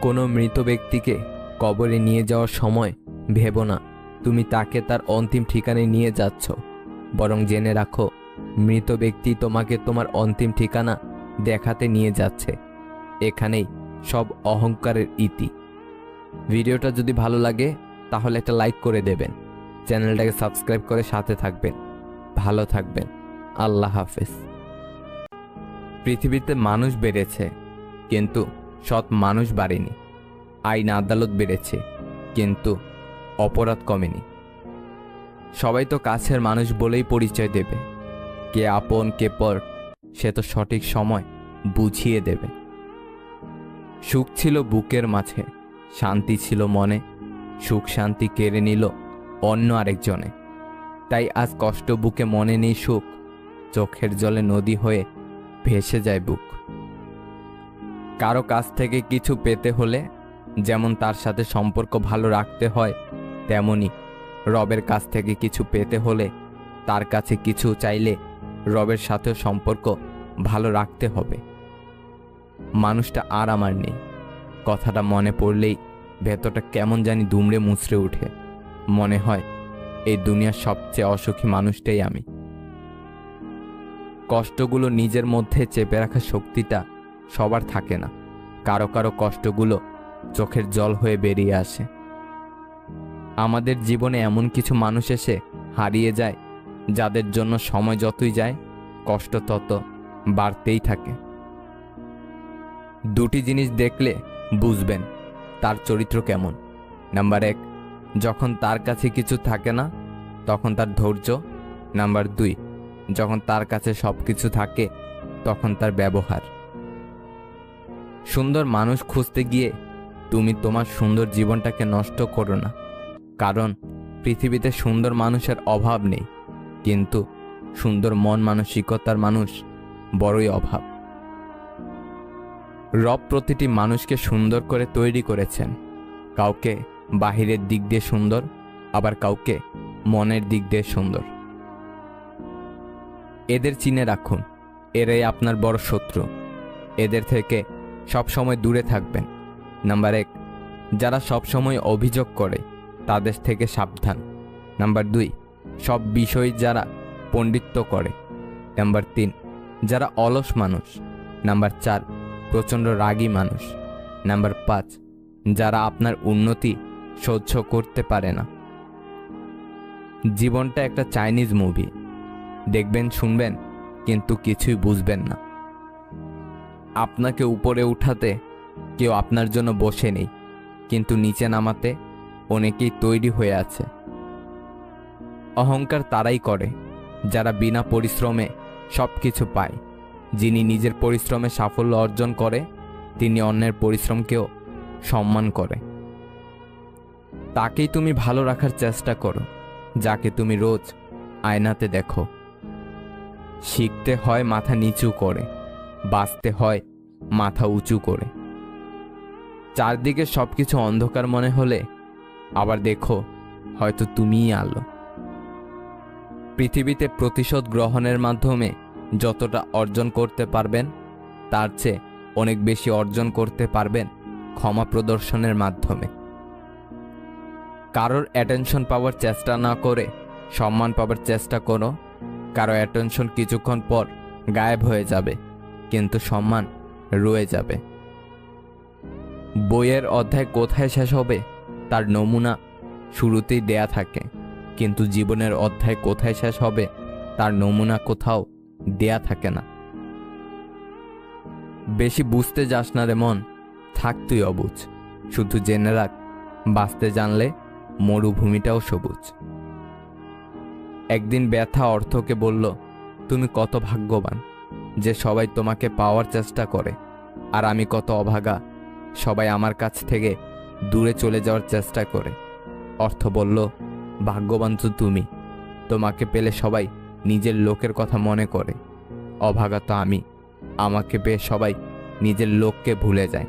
কোনো মৃত ব্যক্তিকে কবরে নিয়ে যাওয়ার সময় ভেবো না তুমি তাকে তার অন্তিম ঠিকানায় নিয়ে যাচ্ছ, বরং জেনে রাখো মৃত ব্যক্তি তোমাকে তোমার অন্তিম ঠিকানা দেখাতে নিয়ে যাচ্ছে। এখানেই সব অহংকারের ইতি। ভিডিওটা যদি ভালো লাগে তাহলে একটা লাইক করে দেবেন, চ্যানেলটাকে সাবস্ক্রাইব করে সাথে থাকবেন। ভালো থাকবেন। আল্লাহ হাফেজ। পৃথিবীতে মানুষ বেড়েছে কিন্তু সৎ মানুষ বাড়েনি। আইন আদালত বেড়েছে কিন্তু অপরাধ কমেনি। সবাই তো কাছের মানুষ বলেই পরিচয় দেবে, কে আপন কে পর সে তো সঠিক সময় বুঝিয়ে দেবে। সুখ ছিল বুকের মাঝে, শান্তি ছিল মনে, সুখ শান্তি কেড়ে নিল অন্য আরেকজনে। তাই আজ কষ্ট বুকে মনে নেই সুখ, চোখের জলে নদী হয়ে ভেসে যায় বুক। কারো কাছ থেকে কিছু পেতে হলে যেমন তার সাথে সম্পর্ক ভালো রাখতে হয়, তেমনি রবের কাছ থেকে কিছু পেতে হলে তার কাছে কিছু চাইলে রবের সাথেও সম্পর্ক ভালো রাখতে হবে। মানুষটা আর আমার নেই, কথাটা মনে পড়লেই ভেতরটা কেমন জানি দুমড়ে মুচড়ে ওঠে। মনে হয় এই দুনিয়ার সবচেয়ে অসুখী মানুষটাই আমি। কষ্টগুলো নিজের মধ্যে চেপে রাখার শক্তিটা সবার থাকে না, কারো কারো কষ্টগুলো চোখের জল হয়ে বেরিয়ে আসে। আমাদের জীবনে এমন কিছু মানুষ এসে হারিয়ে যায় যাদের জন্য সময় যতই যায় কষ্ট তত বাড়তেই থাকে। দুটি জিনিস দেখলে বুঝবেন তার চরিত্র কেমন। নাম্বার 1, যখন তার কাছে কিছু থাকে না তখন তার ধৈর্য। নাম্বার 2, যখন তার কাছে সব কিছু থাকে তখন তার ব্যবহার। সুন্দর মানুষ খুঁজতে গিয়ে তুমি তোমার সুন্দর জীবনটাকে নষ্ট করো না, কারণ পৃথিবীতে সুন্দর মানুষের অভাব নেই, কিন্তু সুন্দর মন মানসিকতার মানুষ বড়ই অভাব। রব প্রতিটি মানুষকে সুন্দর করে তৈরি করেছেন, কাউকে বাহিরের দিক দিয়ে সুন্দর, আবার কাউকে মনের দিক দিয়ে সুন্দর। এদের চিনে রাখুন, এরাই আপনার বড় শত্রু। এদের থেকে সব সময় দূরে থাকবেন। নাম্বার 1, যারা সব সময় অভিযোগ করে তাদের থেকে সাবধান। নাম্বার 2, সব বিষয় যারা পণ্ডিত্য করে। নাম্বার 3, যারা অলস মানুষ। নাম্বার 4, প্রচণ্ড রাগী মানুষ। নাম্বার 5, যারা আপনার উন্নতি সহ্য করতে পারে না। জীবনটা একটা চাইনিজ মুভি, দেখবেন শুনবেন কিন্তু কিছুই বুঝবেন না। আপনাকে উপরে উঠাতে কেউ আপনার জন্য বসে নেই, কিন্তু নিচে নামাতে অনেকেই তৈরি হয়ে আছে। অহংকার তারাই করে যারা বিনা পরিশ্রমে সব কিছু পায়। যিনি নিজের পরিশ্রমে সাফল্য অর্জন করে তিনি অন্যের পরিশ্রমকেও সম্মান করে। তাকেই তুমি ভালো রাখার চেষ্টা করো যাকে তুমি রোজ আয়নাতে দেখো। শিখতে হয় মাথা নিচু করে, বাঁচতে হয় মাথা উঁচু করে। চারদিকে সবকিছু অন্ধকার মনে হলে আবার দেখো হয়তো তুমিই আলো। পৃথিবীতে প্রতিশোধ গ্রহণের মাধ্যমে যতটা অর্জন করতে পারবেন তার চেয়ে অনেক বেশি অর্জন করতে পারবেন ক্ষমা প্রদর্শনের মাধ্যমে। কারোর অ্যাটেনশন পাওয়ার চেষ্টা না করে সম্মান পাওয়ার চেষ্টা করো। কারো অ্যাটেনশন কিছুক্ষণ পর গায়েব হয়ে যাবে, কিন্তু সম্মান রয়ে যাবে। বইয়ের অধ্যায় কোথায় শেষ হবে তার নমুনা শুরুতেই দেয়া থাকে, কিন্তু জীবনের অধ্যায় কোথায় শেষ হবে তার নমুনা কোথাও দেয়া থাকে না। বেশি বুঝতে যাস না রে মন, থাক তুই অবুঝ। শুধু জেনে রাখ, বাঁচতে জানলে মরুভূমিটাও সবুজ। একদিন ব্যথা অর্থকে বলল, তুমি কত ভাগ্যবান যে সবাই তোমাকে পাওয়ার চেষ্টা করে, আর আমি কত অভাগা, সবাই আমার কাছ থেকে দূরে চলে যাওয়ার চেষ্টা করে। অর্থ বলল, ভাগ্যবান তো তুমি, তোমাকে পেলে সবাই নিজের লোকের কথা মনে করে। অভাগা তো আমি, আমাকে পেয়ে সবাই নিজের লোককে ভুলে যায়।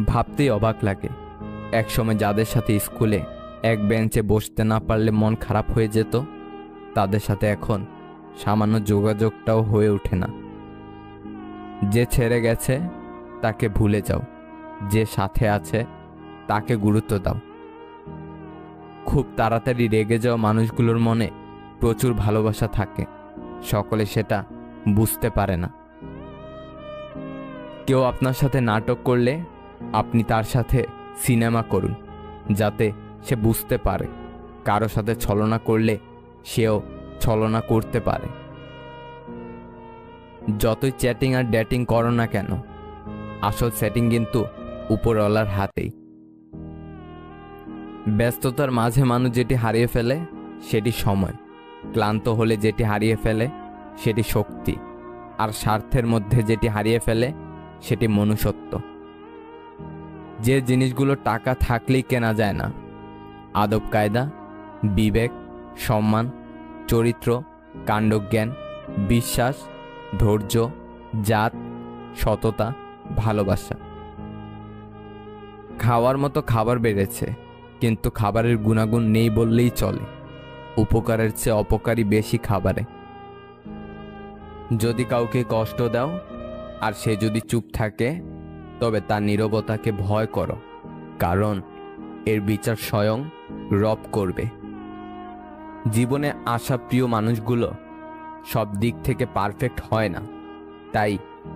ভাবতেই অবাক লাগে, একসময় যাদের সাথে স্কুলে এক বেঞ্চে বসতে না পারলে মন খারাপ হয়ে যেত, তাদের সাথে এখন সামান্য যোগাযোগটাও হয়ে ওঠে না। যে ছেড়ে গেছে তাকে ভুলে যাও, যে সাথে আছে তাকে গুরুত্ব দাও। খুব তাড়াতাড়ি রেগে যাওয়া মানুষগুলোর মনে প্রচুর ভালোবাসা থাকে, সকলে সেটা বুঝতে পারে না। কেউ আপনার সাথে নাটক করলে আপনি তার সাথে সিনেমা করুন, যাতে সে বুঝতে পারে। কারো সাথে ছলনা করলে সেও ছলনা করতে পারে। যতই চ্যাটিং আর ডেটিং করো না কেন, আসল সেটিং কিন্তু উপরওয়ালার হাতেই। ব্যস্ততার মাঝে মানুষ যেটি হারিয়ে ফেলে সেটি সময়, ক্লান্ত হলে যেটি হারিয়ে ফেলে সেটি শক্তি, আর স্বার্থের মধ্যে যেটি হারিয়ে ফেলে সেটি মনুষ্যত্ব। যে জিনিসগুলো টাকা থাকলেই কেনা যায় না, আদব কায়দা, বিবেক, সম্মান, চরিত্র, কাণ্ডজ্ঞান, বিশ্বাস, ধৈর্য, জাত, সততা, ভালোবাসা। খাওয়ার মতো খাবার বেড়েছে, কিন্তু খাবারের গুণাগুণ নেই বললেই চলে। উপকারের চেয়ে অপকারী বেশি খাবারে। যদি কাউকে কষ্ট দাও আর সে যদি চুপ থাকে, তবে তার নীরবতাকে ভয় করো, কারণ এর বিচার স্বয়ং রব করবে। জীবনে আসা প্রিয় মানুষগুলো সব দিক থেকে পারফেক্ট হয় না, তাই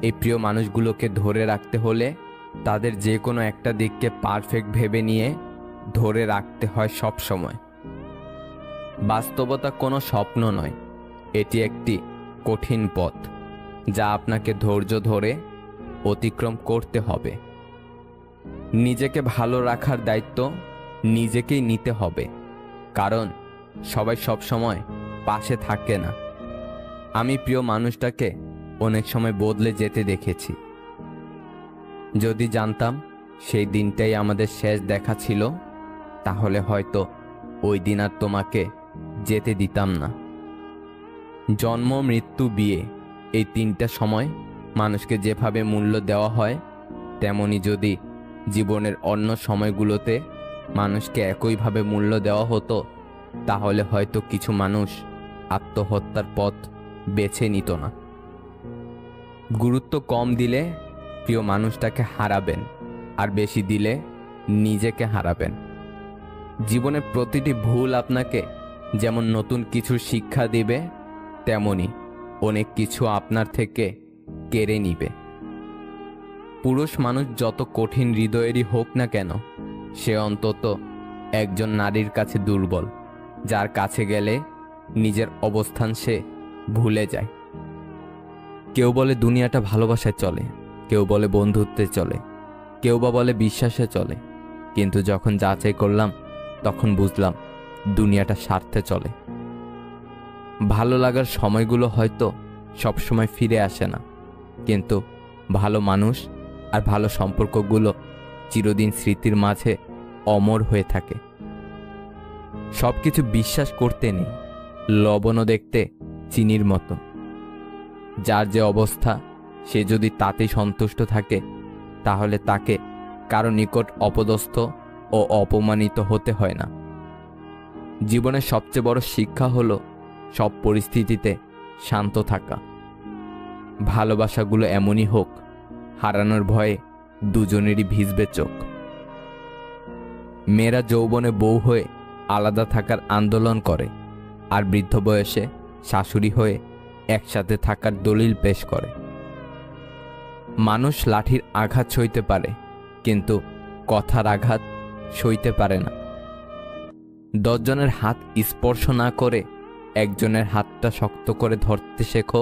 এই প্রিয় মানুষগুলোকে ধরে রাখতে হলে তাদের যে কোনো একটা দিককে পারফেক্ট ভেবে নিয়ে ধরে রাখতে হয় সব সময়। বাস্তবতা কোনো স্বপ্ন নয়, এটি একটি কঠিন পথ, যা আপনাকে ধৈর্য ধরে অতিক্রম করতে হবে। নিজেকে ভালো রাখার দায়িত্ব নিজেকেই নিতে হবে, কারণ সবাই সব সময় পাশে থাকে না। আমি প্রিয় মানুষটাকে অনেক সময় বদলে যেতে দেখেছি। যদি জানতাম সেই দিনটাই আমাদের শেষ দেখা ছিল, তাহলে হয়তো ওই দিন আর তোমাকে যেতে দিতাম না। জন্ম, মৃত্যু, বিয়ে, এই তিনটা সময় মানুষকে যেভাবে মূল্য দেওয়া হয়, তেমনি যদি জীবনের অন্য সময়গুলোতে মানুষকে একইভাবে মূল্য দেওয়া হতো, তাহলে হয়তো কিছু মানুষ আত্মহত্যার পথ বেছে নিত না। গুরুত্ব কম দিলে প্রিয় মানুষটাকে হারাবেন, আর বেশি দিলে নিজেকে হারাবেন। জীবনের প্রতিটি ভুল আপনাকে যেমন নতুন কিছু শিক্ষা দিবে, তেমনি অনেক কিছু আপনার থেকে কেড়ে নিবে। পুরুষ মানুষ যত কঠিন হৃদয়েরই হোক না কেন, সে অন্তত একজন নারীর কাছে দুর্বল, যার কাছে গেলে নিজের অবস্থান সে ভুলে যায়। কেউ বলে দুনিয়াটা ভালোবাসায় চলে, কেউ বলে বন্ধুত্বে চলে, কেউ বা বলে বিশ্বাসে চলে, কিন্তু যখন যাচাই করলাম তখন বুঝলাম দুনিয়াটা স্বার্থে চলে। ভালো লাগার সময়গুলো হয়তো সবসময় ফিরে আসে না, কিন্তু ভালো মানুষ আর ভালো সম্পর্কগুলো চিরদিন স্মৃতির মাঝে অমর হয়ে থাকে। সবকিছু বিশ্বাস করতে নেই, লবণও দেখতে চিনির মতো। যার যে অবস্থা, সে যদি তাতেই সন্তুষ্ট থাকে, তাহলে তাকে কারো নিকট অপদস্থ ও অপমানিত হতে হয় না। জীবনের সবচেয়ে বড় শিক্ষা হলো সব পরিস্থিতিতে শান্ত থাকা। ভালোবাসাগুলো এমনই হোক, হারানোর ভয়ে দুজনেরই ভিজবে চোখ। মেয়েরা যৌবনে বউ হয়ে আলাদা থাকার আন্দোলন করে, আর বৃদ্ধ বয়সে শাশুড়ি হয়ে একসাথে থাকার দলিল পেশ করে। মানুষ লাঠির আঘাত সইতে পারে, কিন্তু কথার আঘাত সইতে পারে না। 10 জনের হাত স্পর্শ না করে একজনের হাতটা শক্ত করে ধরতে শেখো,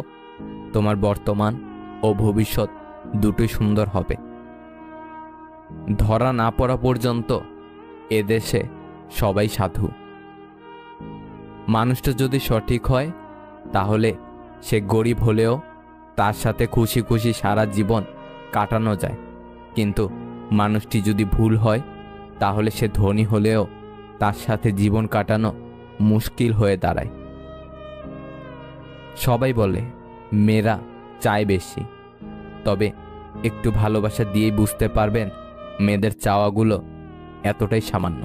তোমার বর্তমান ও ভবিষ্যৎ দুটোই সুন্দর হবে। ধরা না পড়া পর্যন্ত এদেশে সবাই সাধু। মানুষটা যদি সঠিক হয় তাহলে সে গরিব হলেও তার সাথে খুশি খুশি সারা জীবন কাটানো যায়, কিন্তু মানুষটি যদি ভুল হয় তাহলে সে ধনী হলেও তার সাথে জীবন কাটানো মুশকিল হয়ে দাঁড়ায়। সবাই বলে মেয়েরা চায় বেশি, তবে একটু ভালোবাসা দিয়েই বুঝতে পারবেন মেয়েদের চাওয়াগুলো এতটাই সামান্য।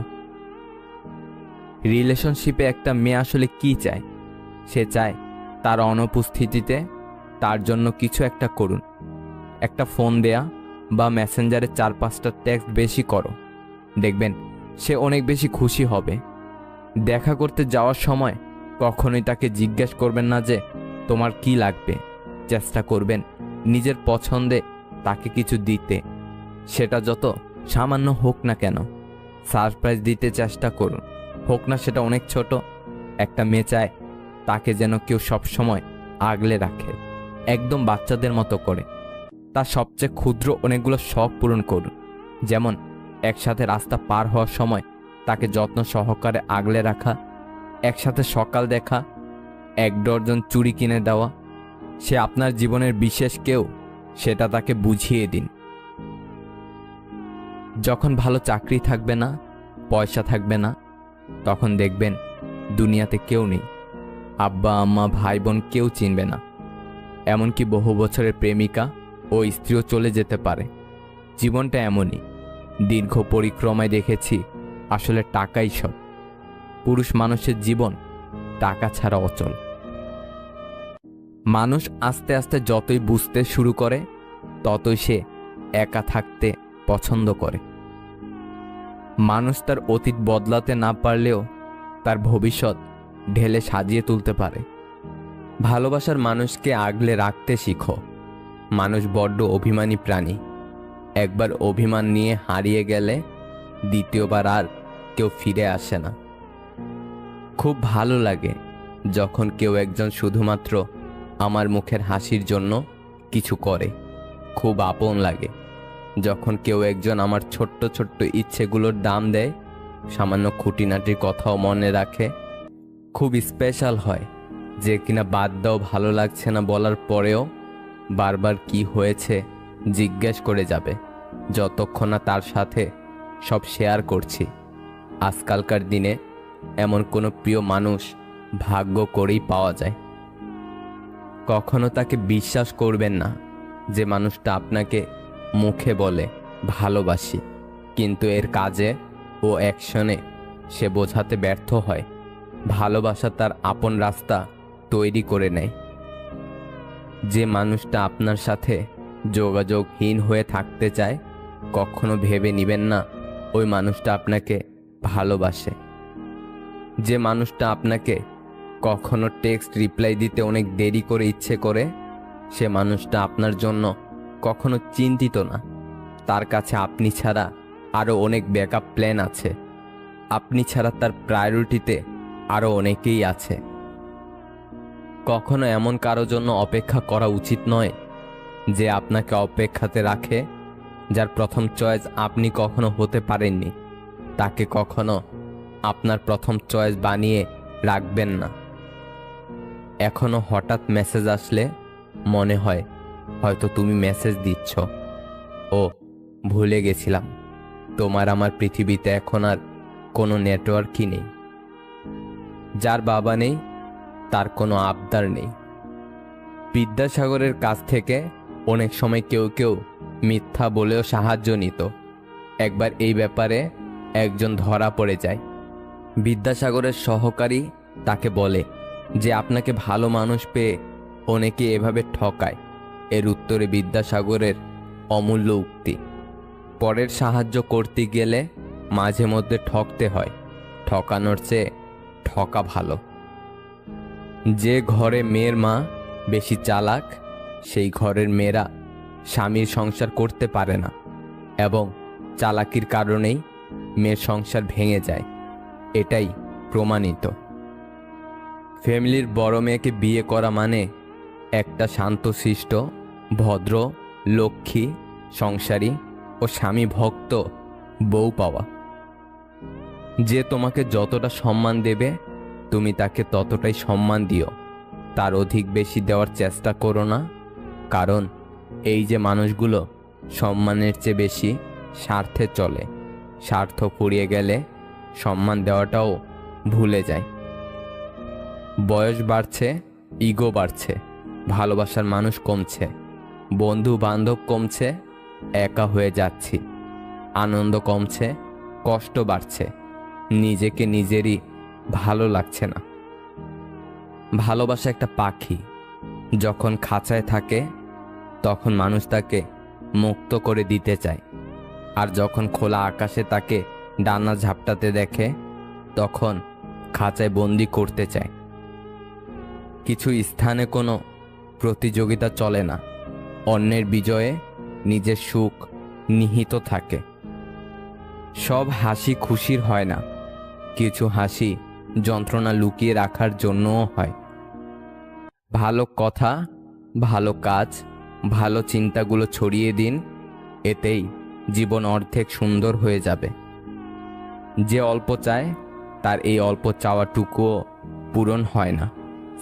রিলেশনশিপে একটা মেয়ে আসলে কি চায়? সে চায় তার অনুপস্থিতিতে তার জন্য কিছু একটা করুন। একটা ফোন দেয়া বা মেসেঞ্জারে 4-5টা টেক্সট বেশি করো, দেখবেন সে অনেক বেশি খুশি হবে। দেখা করতে যাওয়ার সময় কখনোই তাকে জিজ্ঞেস করবেন না যে তোমার কি লাগবে। চেষ্টা করবেন নিজের পছন্দে তাকে কিছু দিতে, সেটা যত সামান্য হোক না কেন। সারপ্রাইজ দিতে চেষ্টা করুন, হোক না সেটা অনেক ছোট। একটা মেয়ে চায় তাকে যেন কেউ সবসময় আগলে রাখে, একদম বাচ্চাদের মতো করে। তার সবচেয়ে ক্ষুদ্র অনেকগুলো শখ পূরণ করুন, যেমন একসাথে রাস্তা পার হওয়ার সময় তাকে যত্ন সহকারে আগলে রাখা, একসাথে সকাল দেখা, 1 ডজন চুড়ি কিনে দেওয়া। সে আপনার জীবনের বিশেষ কেউ, সেটা তাকে বুঝিয়ে দিন। যখন ভালো চাকরি থাকবে না, পয়সা থাকবে না, তখন দেখবেন দুনিয়াতে কেউ নেই। আব্বা আম্মা ভাই বোন কেউ চিনবে না, এমনকি বহু বছরের প্রেমিকা ও স্ত্রীও চলে যেতে পারে। জীবনটা এমনই, দীর্ঘ পরিক্রমায় দেখেছি আসলে টাকাই সব। পুরুষ মানুষের জীবন টাকা ছাড়া অচল। মানুষ আস্তে আস্তে যতই বুঝতে শুরু করে ততই সে একা থাকতে পছন্দ করে। মানুষ তার অতীত বদলাতে না পারলেও তার ভবিষ্যৎ ঢেলে সাজিয়ে তুলতে পারে। ভালোবাসার মানুষকে আগলে রাখতে শিখো। মানুষ বড্ড অভিমানী প্রাণী। একবার অভিমান নিয়ে হারিয়ে গেলে দ্বিতীয়বার আর কেউ ফিরে আসে না। খুব ভালো লাগে যখন কেউ একজন শুধুমাত্র আমার মুখের হাসির জন্য কিছু করে। খুব আপন লাগে যখন কেউ একজন আমার ছোট্ট ছোট্ট ইচ্ছেগুলোর দাম দেয়, সামান্য খুঁটিনাটির কথাও মনে রাখে। খুব স্পেশাল হয় যে কিনা বাদ দাও ভালো লাগছে না বলার পরেও বারবার কি হয়েছে জিজ্ঞেস করে যাবে, যতক্ষণ না তার সাথে সব শেয়ার করছি। আজকালকার দিনে এমন কোনো প্রিয় মানুষ ভাগ্য করেই পাওয়া যায়। কখনো তাকে বিশ্বাস করবেন না যে মানুষটা আপনাকে মুখে বলে ভালোবাসি, কিন্তু এর কাজে ও অ্যাকশনে সে বোঝাতে ব্যর্থ হয়। ভালোবাসা তার আপন রাস্তা তৈরি করে নেয়। যে মানুষটা আপনার সাথে যোগাযোগহীন হয়ে থাকতে চায়, কখনো ভেবে নেবেন না ওই মানুষটা আপনাকে ভালোবাসে। যে মানুষটা আপনাকে কখনো টেক্সট রিপ্লাই দিতে অনেক দেরি করে ইচ্ছে করে, সে মানুষটা আপনার জন্য কখনো চিন্তিত না। তার কাছে আপনি ছাড়া আরও অনেক ব্যাকআপ প্ল্যান আছে। আপনি ছাড়া তার প্রায়োরিটিতে আরও অনেকেই আছে। কখনো এমন কারো জন্য অপেক্ষা করা উচিত নয় যে আপনাকে অপেক্ষাতে রাখে। যার প্রথম চয়েস আপনি কখনো হতে পারেননি, তাকে কখনো আপনার প্রথম চয়েস বানিয়ে রাখবেন না। এখনো হঠাৎ মেসেজ আসলে মনে হয় হয়তো তুমি মেসেজ দিচ্ছ। ও ভুলে গেছিলাম, তোমার আমার পৃথিবীতে এখন আর কোনো নেটওয়ার্কই নেই। যার বাবা নেই তার কোনো আবদার নেই। বিদ্যাসাগরের কাছ থেকে অনেক সময় কেউ কেউ মিথ্যা বলেও সাহায্য নিত। একবার এই ব্যাপারে একজন ধরা পড়ে যায়। বিদ্যাসাগরের সহকারী তাকে বলে যে আপনাকে ভালো মানুষ পেয়ে অনেকে এভাবে ঠকায়। এর উত্তরে বিদ্যাসাগরের অমূল্য উক্তি, পরের সাহায্য করতে গেলে মাঝে মধ্যে ঠকতে হয়, ঠকানোর চেয়ে ঠকা ভালো। যে ঘরে মেয়ের মা বেশি চালাক সেই ঘরের মেয়েরা স্বামীর সংসার করতে পারে না, এবং চালাকির কারণেই মেয়ের সংসার ভেঙে যায়। এটাই প্রমাণিত। ফ্যামিলির বড় মেয়েকে বিয়ে করা মানে একটা শান্তশিষ্ট, ভদ্র, লক্ষ্মী, সংসারী ও স্বামী ভক্ত বউ পাওয়া। যে তোমাকে যতটা সম্মান দেবে তুমি তাকে ততটাই সম্মান দিও, তার অধিক বেশি দেওয়ার চেষ্টা করো না। কারণ এই যে মানুষগুলো সম্মানের চেয়ে বেশি স্বার্থে চলে, স্বার্থ ফুরিয়ে গেলে সম্মান দেওয়াটাও ভুলে যায়। বয়স বাড়ছে, ইগো বাড়ছে, ভালোবাসার মানুষ কমছে, বন্ধু বান্ধব কমছে, একা হয়ে যাচ্ছি, আনন্দ কমছে, কষ্ট বাড়ছে, নিজেকে নিজেরই ভালো লাগছে না। ভালোবাসা একটা পাখি, যখন খাঁচায় থাকে তখন মানুষ তাকে মুক্ত করে দিতে চায়, আর যখন খোলা আকাশে তাকে ডানা ঝাপটাতে দেখে তখন খাঁচায় বন্দি করতে চায়। কিছু স্থানে কোনো প্রতিযোগিতা চলে না, অন্যের বিজয়ে নিজের সুখ নিহিত থাকে। সব হাসি খুশির হয় না, কিছু হাসি যন্ত্রণা লুকিয়ে রাখার জন্যও হয়। ভালো কথা, ভালো কাজ, ভালো চিন্তাগুলো ছড়িয়ে দিন, এতেই জীবন অর্ধেক সুন্দর হয়ে যাবে। যে অল্প চায় তার এই অল্প চাওয়াটুকুও পূরণ হয় না।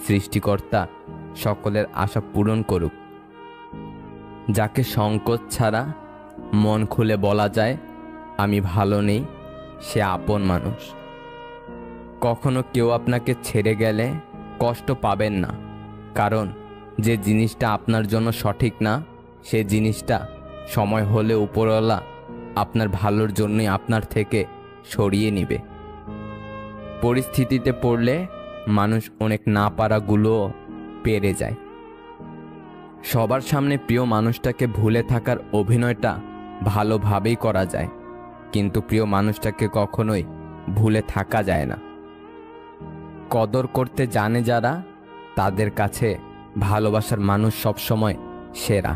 সৃষ্টিকর্তা সকলের আশা পূরণ করুক। যাকে সংকোচ ছাড়া মন খুলে বলা যায় আমি ভালো নেই, সে আপন মানুষ। কখনো কেউ আপনাকে ছেড়ে গেলে কষ্ট পাবেন না, কারণ যে জিনিসটা আপনার জন্য সঠিক না সে জিনিসটা সময় হলে উপরওয়ালা আপনার ভালোর জন্যই আপনার থেকে সরিয়ে নেবে। পরিস্থিতিতে পড়লে মানুষ অনেক না পারাগুলোও পেরে যায়। সবার সামনে প্রিয় মানুষটাকে ভুলে থাকার অভিনয়টা ভালোভাবেই করা যায়, কিন্তু প্রিয় মানুষটাকে কখনোই ভুলে থাকা যায় না। কদর করতে জানে যারা, তাদের কাছে ভালোবাসার মানুষ সবসময় সেরা।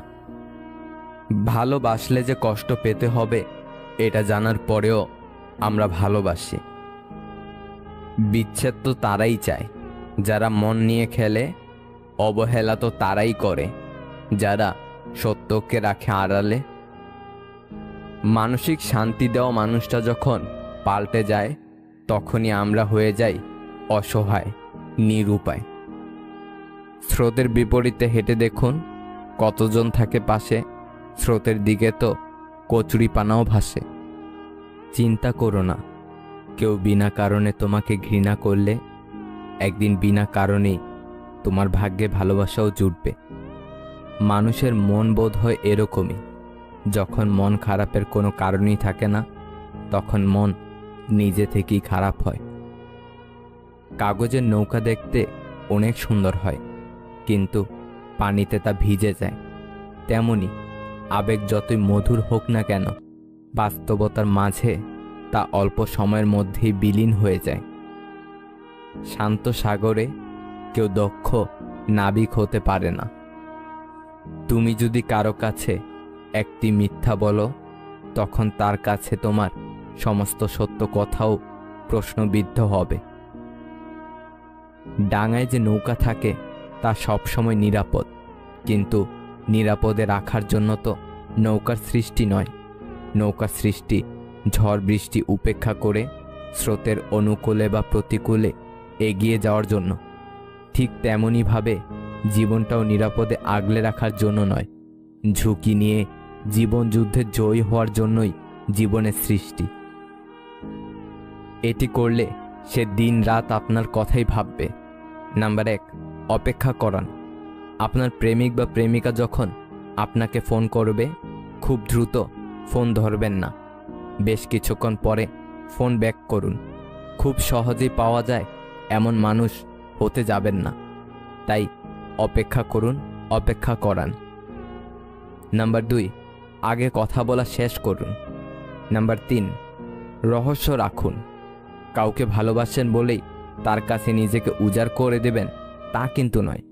ভালোবাসলে যে কষ্ট পেতে হবে এটা জানার পরেও আমরা ভালোবাসি। বিচ্ছেদ তো তারাই চায় যারা মন নিয়ে খেলে, অবহেলা তো তারাই করে যারা সত্যকে রাখে আড়ালে। মানসিক শান্তি দেওয়া মানুষটা যখন পাল্টে যায় তখনই আমরা হয়ে যাই অসহায়, নিরুপায়। স্রোতের বিপরীতে হেঁটে দেখুন কতজন থাকে পাশে, স্রোতের দিকে তো কচুরিপানাও ভাসে। চিন্তা করো না, কেউ বিনা কারণে তোমাকে ঘৃণা করলে একদিন বিনা কারণেই তোমার ভাগ্যে ভালোবাসাও জুটবে। মানুষের মন বোধ হয় এরকমই, যখন মন খারাপের কোনো কারণই থাকে না তখন মন নিজে থেকেই খারাপ হয়। কাগজের নৌকা দেখতে অনেক সুন্দর হয়, কিন্তু পানিতে তা ভিজে যায়। তেমনি আবেগ যতই মধুর হোক না কেন, বাস্তবতার মাঝে তা অল্প সময়ের মধ্যেই বিলীন হয়ে যায়। শান্ত সাগরে কেউ দক্ষ নাবিক হতে পারে না। তুমি যদি কারো কাছে একটি মিথ্যা বলো, তখন তার কাছে তোমার সমস্ত সত্য কথাও প্রশ্নবিদ্ধ হবে। ডাঙায় যে নৌকা থাকে তা সবসময় নিরাপদ, কিন্তু নিরাপদে রাখার জন্য তো নৌকার সৃষ্টি নয়। নৌকার সৃষ্টি ঝড় বৃষ্টি উপেক্ষা করে স্রোতের অনুকূলে বা প্রতিকূলে এগিয়ে যাওয়ার জন্য। ঠিক তেমনইভাবে জীবনটাও নিরাপদে আগলে রাখার জন্য নয়, ঝুঁকি নিয়ে জীবন যুদ্ধে জয়ী হওয়ার জন্যই জীবনের সৃষ্টি। এটি করলে সে দিন রাত আপনার কথাই ভাববে। নাম্বার 1, অপেক্ষা করান। আপনার প্রেমিক বা প্রেমিকা যখন আপনাকে ফোন করবে, খুব দ্রুত ফোন ধরবেন না, বেশ কিছুক্ষণ পরে ফোন ব্যাক করুন। খুব সহজেই পাওয়া যায় এমন মানুষ হতে যাবেন না, তাই অপেক্ষা করুন, অপেক্ষা করান। নাম্বার 2, আগে কথা বলা শেষ করুন। নাম্বার 3, রহস্য রাখুন। কাউকে ভালোবাসেন বলেই তার কাছে নিজেকে উজাড় করে দেবেন তা কিন্তু নয়।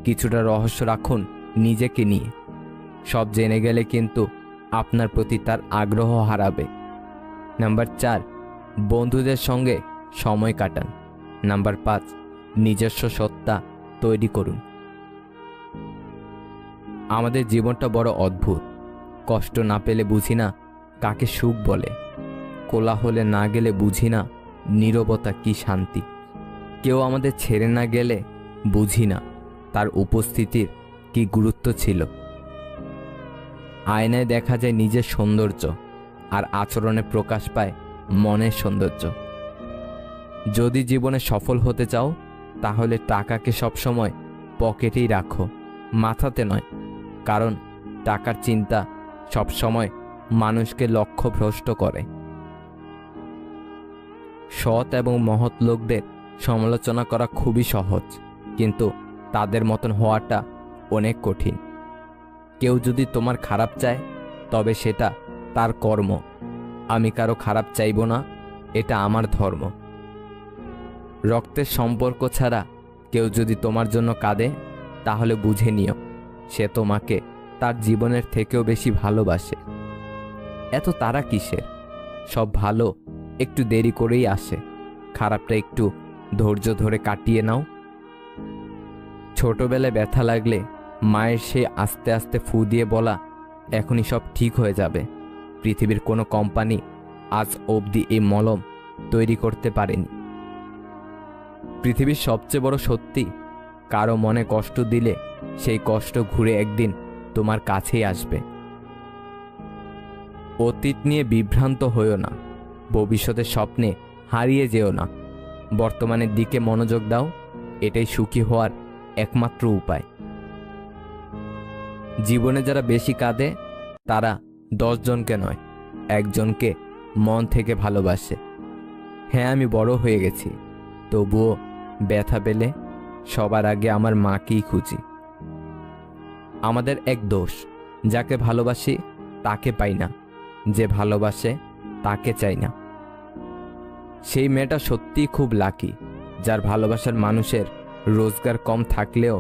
কিছুটা রহস্য রাখুন নিজেকে নিয়ে। সব জেনে গেলে কিন্তু আপনার প্রতি তার আগ্রহ হারাবে। নাম্বার 4, বন্ধুদের সঙ্গে সময় কাটান। নাম্বার 5, নিজস্ব সত্তা তৈরি করুন। আমাদের জীবনটা বড় অদ্ভুত। কষ্ট না পেলে বুঝি না কাকে সুখ বলে, কোলাহলে না গেলে বুঝি না নীরবতা কি শান্তি। কেউ আমাদের ছেড়ে না গেলে বুঝি না তার উপস্থিতির কি গুরুত্ব ছিল। আয়নায় দেখা যায় নিজের সৌন্দর্য, আর আচরণে প্রকাশ পায় মনের সৌন্দর্য। যদি জীবনে সফল হতে চাও তাহলে টাকাকে সবসময় পকেটেই রাখো, মাথাতে নয়। কারণ টাকার চিন্তা সবসময় মানুষকে লক্ষ্যভ্রষ্ট করে। সৎ এবং মহৎ লোকদের সমালোচনা করা খুবই সহজ, কিন্তু তাদের মতন হওয়াটা অনেক কঠিন। কেউ যদি তোমার খারাপ চায় তবে সেটা তার কর্ম। আমি কারো খারাপ চাইব না, এটা আমার ধর্ম। রক্তের সম্পর্ক ছাড়া কেউ যদি তোমার জন্য কাঁদে তাহলে বুঝে নিও সে তোমাকে তার জীবনের থেকেও বেশি ভালোবাসে। এত তারা কিসের? সব ভালো একটু দেরি করেই আসে, খারাপটা একটু ধৈর্য ধরে কাটিয়ে নাও। ছোটবেলায় ব্যথা লাগলে মায়ের সে আস্তে আস্তে ফু দিয়ে বলা, এখনই সব ঠিক হয়ে যাবে। পৃথিবীর কোনো কোম্পানি আজ অবধি এই মলম তৈরি করতে পারেনি। পৃথিবীর সবচেয়ে বড় সত্যি, কারো মনে কষ্ট দিলে সেই কষ্ট ঘুরে একদিন তোমার কাছেই আসবে। অতীত নিয়ে বিভ্রান্ত হইও না, ভবিষ্যতের স্বপ্নে হারিয়ে যেও না। বর্তমানের দিকে মনোযোগ দাও, এটাই সুখী হওয়ার একমাত্র উপায়। জীবনে যারা বেশি কাঁদে তারা 10 জনকে নয়, একজনকে মন থেকে ভালোবাসে। হ্যাঁ, আমি বড় হয়ে গেছি, তবুও ব্যথা পেলে সবার আগে আমার মাকেই খুঁজি। আমাদের এক দোষ, যাকে ভালোবাসি তাকে পাই না, যে ভালোবাসে তাকে চাই না। সেই মেয়েটা সত্যিই খুব লাকি, যার ভালোবাসার মানুষের রোজগার কম থাকলেও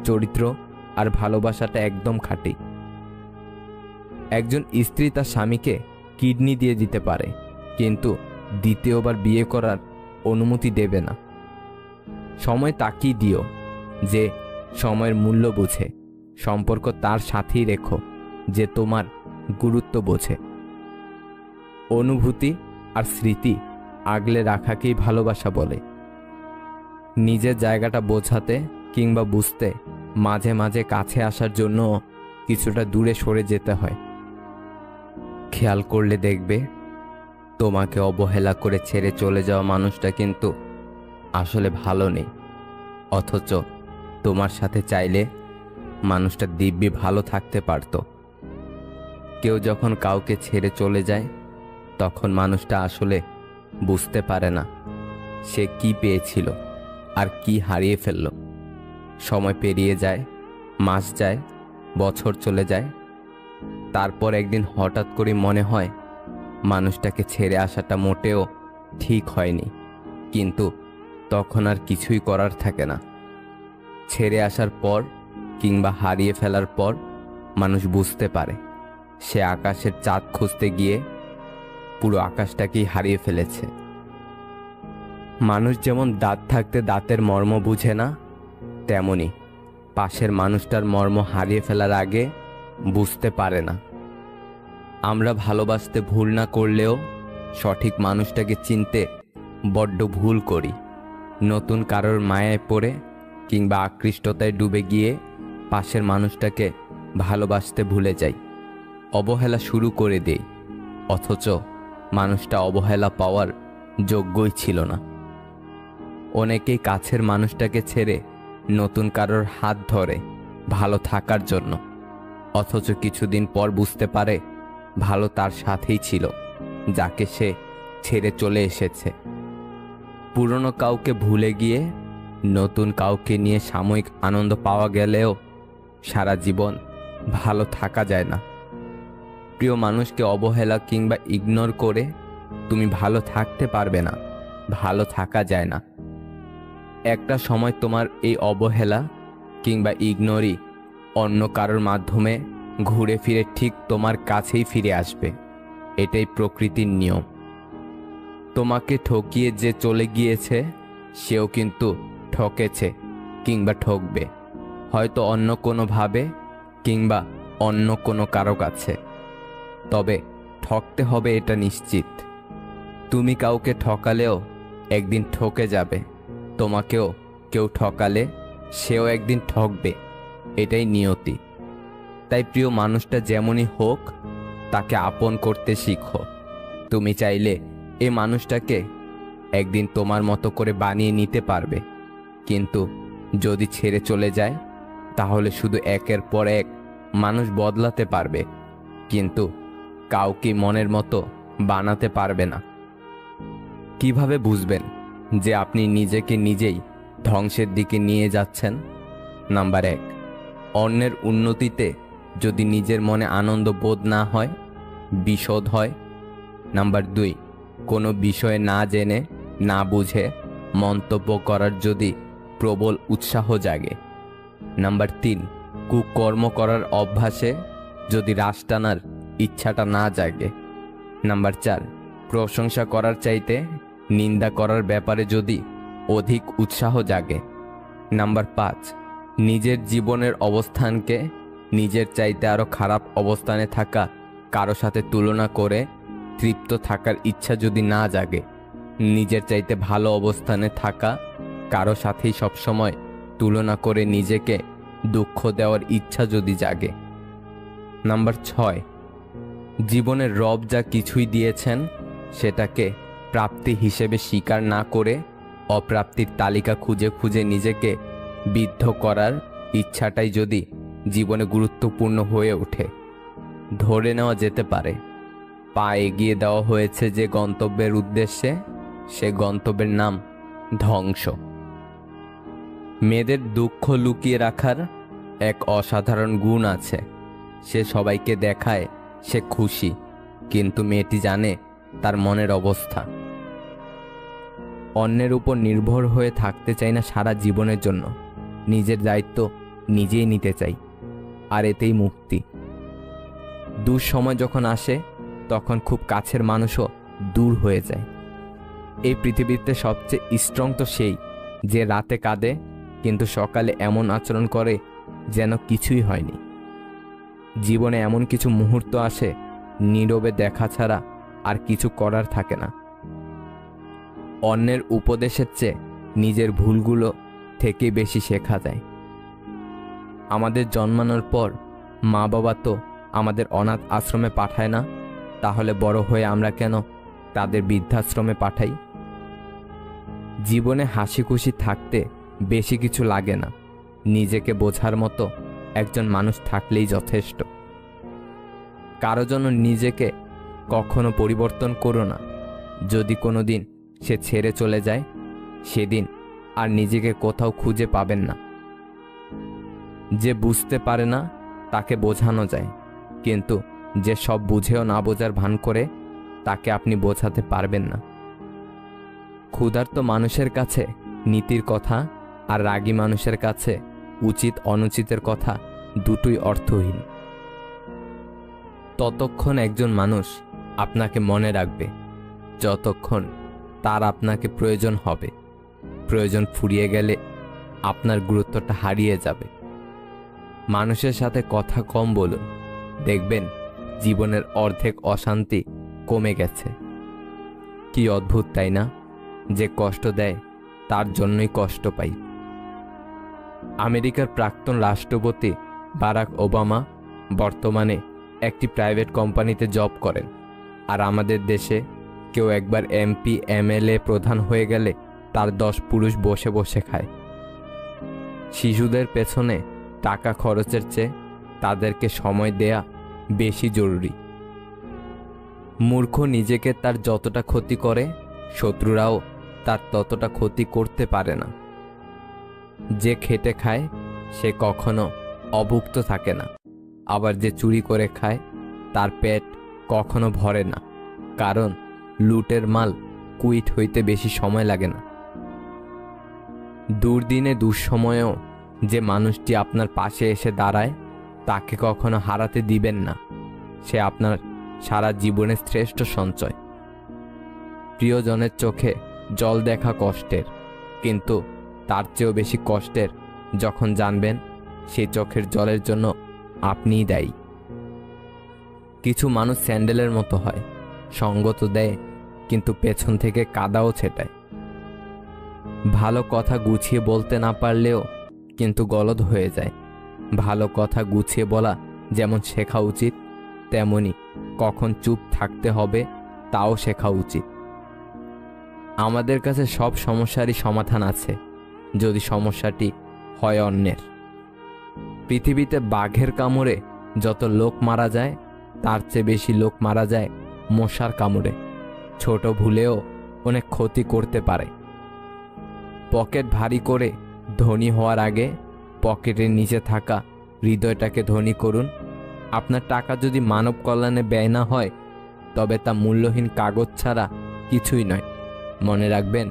চরিত্র আর ভালোবাসাটা একদম খাঁটি। একজন স্ত্রী তার স্বামীকে কিডনি দিয়ে দিতে পারে, কিন্তু দ্বিতীয়বার বিয়ে করার অনুমতি দেবে না। সময় তাকেই দিও যে সময়ের মূল্য বোঝে। সম্পর্ক তার সাথেই রেখো যে তোমার গুরুত্ব বোঝে। অনুভূতি আর স্মৃতি আগলে রাখাকেই ভালোবাসা বলে। নিজের জায়গাটা বোঝাতে কিংবা বুঝতে মাঝে মাঝে কাছে আসার জন্য কিছুটা দূরে সরে যেতে হয়। খেয়াল করলে দেখবে তোমাকে অবহেলা করে ছেড়ে চলে যাওয়া মানুষটা কিন্তু আসলে ভালো নেই, অথচ তোমার সাথে চাইলে মানুষটা দিব্যি ভালো থাকতে পারত। কেউ যখন কাউকে ছেড়ে চলে যায় তখন মানুষটা আসলে বুঝতে পারে না সে কি পেয়েছিল আর কি হারিয়ে ফেলল। সময় পেরিয়ে যায়, মাস যায়, বছর চলে যায়, তারপর একদিন হঠাৎ করে মনে হয় মানুষটাকে ছেড়ে আসাটা মোটেও ঠিক হয়নি, কিন্তু তখন আর কিছুই করার থাকে না। ছেড়ে আসার পর কিংবা হারিয়ে ফেলার পর মানুষ বুঝতে পারে সে আকাশের চাঁদ খুঁজতে গিয়ে পুরো আকাশটাকেই হারিয়ে ফেলেছে। মানুষ যেমন দাঁত থাকতে দাঁতের মর্ম বুঝে না, তেমনি পাশের মানুষটার মর্ম হারিয়ে ফেলার আগে বুঝতে পারে না। আমরা ভালোবাসতে ভুল না করলেও সঠিক মানুষটাকে চিনতে বড্ড ভুল করি। নতুন কারোর মায়ায় পড়ে কিংবা আকৃষ্টতায় ডুবে গিয়ে পাশের মানুষটাকে ভালোবাসতে ভুলে যাই, অবহেলা শুরু করে দেই, অথচ মানুষটা অবহেলা পাওয়ার যোগ্যই ছিল না। অনেকেই কাছের মানুষটাকে ছেড়ে নতুন কারোর হাত ধরে ভালো থাকার জন্য, অথচ কিছুদিন পর বুঝতে পারে ভালো তার সাথেই ছিল যাকে সে ছেড়ে চলে এসেছে। পুরনো কাউকে ভুলে গিয়ে নতুন কাউকে নিয়ে সাময়িক আনন্দ পাওয়া গেলেও সারা জীবন ভালো থাকা যায় না। প্রিয় মানুষকে অবহেলা কিংবা ইগনোর করে তুমি ভালো থাকতে পারবে না, ভালো থাকা যায় না। একটা সময় তোমার এই অবহেলা কিংবা ইগনোরই অন্য কারোর মাধ্যমে ঘুরে ফিরে ঠিক তোমার কাছেই ফিরে আসবে। এটাই প্রকৃতির নিয়ম। তোমাকে ঠকিয়ে যে চলে গিয়েছে সেও কিন্তু ঠকেছে কিংবা ঠকবে, হয়তো অন্য কোনোভাবে কিংবা অন্য কোনো কারো কাছে। তবে ঠকতে হবে এটা নিশ্চিত। তুমি কাউকে ঠকালেও একদিন ঠকে যাবে, তোমাকেও কেউ ঠকালে সেও একদিন ঠকবে, এটাই নিয়তি। তাই প্রিয় মানুষটা যেমনই হোক তাকে আপন করতে শিখো। তুমি চাইলে এই মানুষটাকে একদিন তোমার মতো করে বানিয়ে নিতে পারবে, কিন্তু যদি ছেড়ে চলে যায় তাহলে শুধু একের পর এক মানুষ বদলাতে পারবে, কিন্তু কাউকে মনের মতো বানাতে পারবে না। কিভাবে বুঝবেন যে আপনি নিজেকে নিজেই ধ্বংসের দিকে নিয়ে যাচ্ছেন? নাম্বার 1, অন্যের উন্নতিতে যদি নিজের মনে আনন্দ বোধ না হয়, বিষদ হয়। নাম্বার 2, কোনো বিষয়ে না জেনে না বুঝে মন্তব্য করার যদি প্রবল উৎসাহ জাগে। নাম্বার 3, কুকর্ম করার অভ্যাসে যদি রাশ টানার ইচ্ছাটা না জাগে। নাম্বার 4, প্রশংসা করার চাইতে নিন্দা করার ব্যাপারে যদি অধিক উৎসাহ জাগে। নাম্বার 5, নিজের জীবনের অবস্থানকে নিজের চাইতে আরও খারাপ অবস্থানে থাকা কারো সাথে তুলনা করে তৃপ্ত থাকার ইচ্ছা যদি না জাগে। নিজের চাইতে ভালো অবস্থানে থাকা কারো সাথেই সবসময় তুলনা করে নিজেকে দুঃখ দেওয়ার ইচ্ছা যদি জাগে। নাম্বার 6, জীবনের রব যা কিছুই দিয়েছেন সেটাকে প্রাপ্তি হিসেবে স্বীকার না করে অপ্রাপ্তির তালিকা খুঁজে খুঁজে নিজেকে বিদ্ধ করার ইচ্ছাটাই যদি জীবনে গুরুত্বপূর্ণ হয়ে ওঠে। ধরে নেওয়া যেতে পারে পা এগিয়ে দেওয়া হয়েছে যে গন্তব্যের উদ্দেশ্যে, সে গন্তব্যের নাম ধ্বংস। মেয়েদের দুঃখ লুকিয়ে রাখার এক অসাধারণ গুণ আছে। সে সবাইকে দেখায় সে খুশি, কিন্তু মেয়েটি জানে তার মনের অবস্থা। অন্যের উপর নির্ভর হয়ে থাকতে চাই না সারা জীবনের জন্য, নিজের দায়িত্ব নিজেই নিতে চাই, আর এতেই মুক্তি। দুঃসময় যখন আসে তখন খুব কাছের মানুষও দূর হয়ে যায়। এই পৃথিবীতে সবচেয়ে স্ট্রং তো সেই যে রাতে কাঁদে কিন্তু সকালে এমন আচরণ করে যেন কিছুই হয়নি। জীবনে এমন কিছু মুহূর্ত আসে নীরবে দেখা ছাড়া আর কিছু করার থাকে না। অন্যের উপদেশের চেয়ে নিজের ভুলগুলো থেকে বেশি শেখা যায়। আমাদের জন্মানোর পর মা বাবা তো আমাদের অনাথ আশ্রমে পাঠায় না, তাহলে বড় হয়ে আমরা কেন তাদের বৃদ্ধাশ্রমে পাঠাই? জীবনে হাসি খুশি থাকতে বেশি কিছু লাগে না, নিজেকে বোঝার মতো একজন মানুষ থাকলেই যথেষ্ট। কারো জন্য নিজেকে কখনো পরিবর্তন করো না। যদি কোনো দিন সে ছেড়ে চলে যায়, সেদিন আর নিজেকে কোথাও খুঁজে পাবেন না। যে বুঝতে পারে না তাকে বোঝানো যায়, কিন্তু যে সব বুঝেও না বোঝার ভান করে তাকে আপনি বোঝাতে পারবেন না। ক্ষুধার্ত মানুষের কাছে নীতির কথা আর রাগী মানুষের কাছে উচিত অনুচিতের কথা দুটোই অর্থহীন। ততক্ষণ একজন মানুষ আপনাকে মনে রাখবে যতক্ষণ তার আপনাকে প্রয়োজন হবে। প্রয়োজন ফুরিয়ে গেলে আপনার গুরুত্বটা হারিয়ে যাবে। মানুষের সাথে কথা কম বলুন, দেখবেন জীবনের অর্ধেক অশান্তি কমে গেছে। কি অদ্ভুত তাই না, যে কষ্ট দেয় তার জন্যই কষ্ট পাই। আমেরিকার প্রাক্তন রাষ্ট্রপতি বারাক ওবামা বর্তমানে একটি প্রাইভেট কোম্পানিতে জব করেন, আর আমাদের দেশে কেউ একবার এমপি এমএলএ প্রধান হয়ে গেলে তার 10 পুরুষ বসে বসে খায়। শিশুদের পেছনে টাকা খরচের চেয়ে তাদেরকে সময় দেয়া বেশি জরুরি। মূর্খ নিজেকে তার যতটা ক্ষতি করে, শত্রুরাও তার ততটা ক্ষতি করতে পারে না। যে খেটে খায় সে কখনো অভুক্ত থাকে না, আবার যে চুরি করে খায় তার পেট কখনো ভরে না, কারণ লুটের মাল কুইট হইতে বেশি সময় লাগে না। দুর্দিনে দুঃসময়েও যে মানুষটি আপনার পাশে এসে দাঁড়ায় তাকে কখনো হারাতে দিবেন না। সে আপনার সারা জীবনের শ্রেষ্ঠ সঞ্চয়। প্রিয়জনের চোখে জল দেখা কষ্টের, কিন্তু তার চেয়েও বেশি কষ্টের যখন জানবেন সেই চোখের জলের জন্য আপনিই দায়ী। কিছু মানুষ স্যান্ডেলের মতো হয়, সঙ্গ তো দেয় কিন্তু পেছন থেকে কাদাও ছেটায়। ভালো কথা গুছিয়ে বলতে না পারলেও কিন্তু গলদ হয়ে যায়। ভালো কথা গুছিয়ে বলা যেমন শেখা উচিত, তেমনি কখন চুপ থাকতে হবে তাও শেখা উচিত। আমাদের কাছে সব সমস্যারই সমাধান আছে, যদি সমস্যাটি হয় অন্যের। পৃথিবীতে বাঘের কামড়ে যত লোক মারা যায় তার চেয়ে বেশি লোক মারা যায় মশার কামড়ে। ছোট ভুলেও অনেক ক্ষতি করতে পারে। পকেট ভারী করে ধনী হওয়ার আগে পকেটের নিচে থাকা হৃদয়টাকে ধনী করুন। আপনার টাকা যদি মানব কল্যাণে ব্যয় না হয় তবে তা মূল্যহীন কাগজ ছাড়া কিছুই নয়। মনে রাখবেন,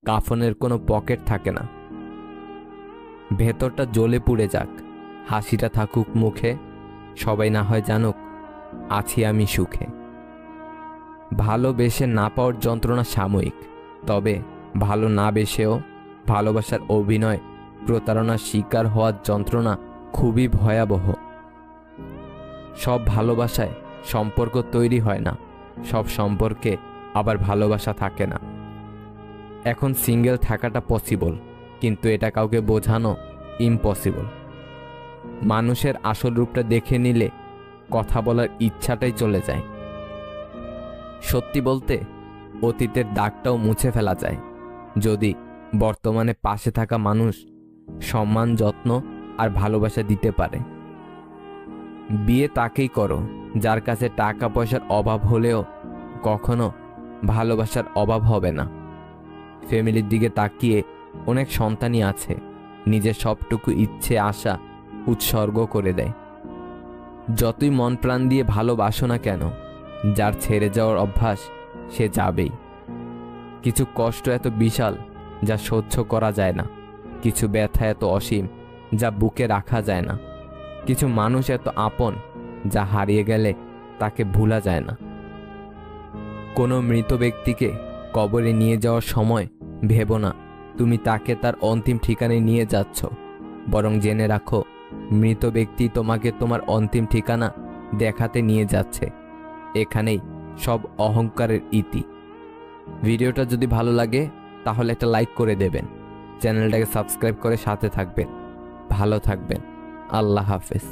কাফনের কোনো পকেট থাকে না। ভেতরটা জ্বলে পুড়ে যাক, হাসিটা থাকুক মুখে, সবাই না হয় জানুক আছি আমি সুখে। ভালোবেসে না পাওয়ার যন্ত্রণা সাময়িক, তবে ভালো না বেসেও ভালোবাসার অভিনয় প্রতারণার শিকার হওয়ার যন্ত্রণা খুবই ভয়াবহ। সব ভালোবাসায় সম্পর্ক তৈরি হয় না, সব সম্পর্কে আবার ভালোবাসা থাকে না। এখন সিঙ্গেল থাকাটা পসিবল, কিন্তু এটা কাউকে বোঝানো ইম্পসিবল। মানুষের আসল রূপটা দেখে নিলে কথা বলার ইচ্ছাটাই চলে যায়। সত্যি বলতে অতীতের দাগটাও মুছে ফেলা যায় যদি বর্তমানে পাশে থাকা মানুষ সম্মান, যত্ন আর ভালোবাসা দিতে পারে। বিয়ে তাকেই করো যার কাছে টাকা পয়সার অভাব হলেও কখনো ভালোবাসার অভাব হবে না। ফ্যামিলির দিকে তাকিয়ে অনেক সন্তানই আছে নিজের সবটুকু ইচ্ছে আশা উৎসর্গ করে দেয়। যতই মন প্রাণ দিয়ে ভালোবাসো না কেন, যার ছেড়ে যাওয়ার অভ্যাস সে যাবেই। কিছু কষ্ট এত বিশাল যা সহ্য করা যায় না, কিছু ব্যথা এত অসীম যা বুকে রাখা যায় না, কিছু মানুষ এত আপন যা হারিয়ে গেলে তাকে ভোলা যায় না। কোনো মৃত ব্যক্তিকে কবরে নিয়ে যাওয়ার সময় ভেবো না তুমি তাকে তার অন্তিম ঠিকানায় নিয়ে যাচ্ছ, বরং জেনে রাখো মৃত ব্যক্তি তোমাকে তোমার অন্তিম ঠিকানা দেখাতে নিয়ে যাচ্ছে। এখানেই সব অহংকারের ইতি। ভিডিওটা যদি ভালো লাগে তাহলে একটা লাইক করে দেবেন, চ্যানেলটাকে সাবস্ক্রাইব করে সাথে থাকবেন। ভালো থাকবেন। আল্লাহ হাফেজ।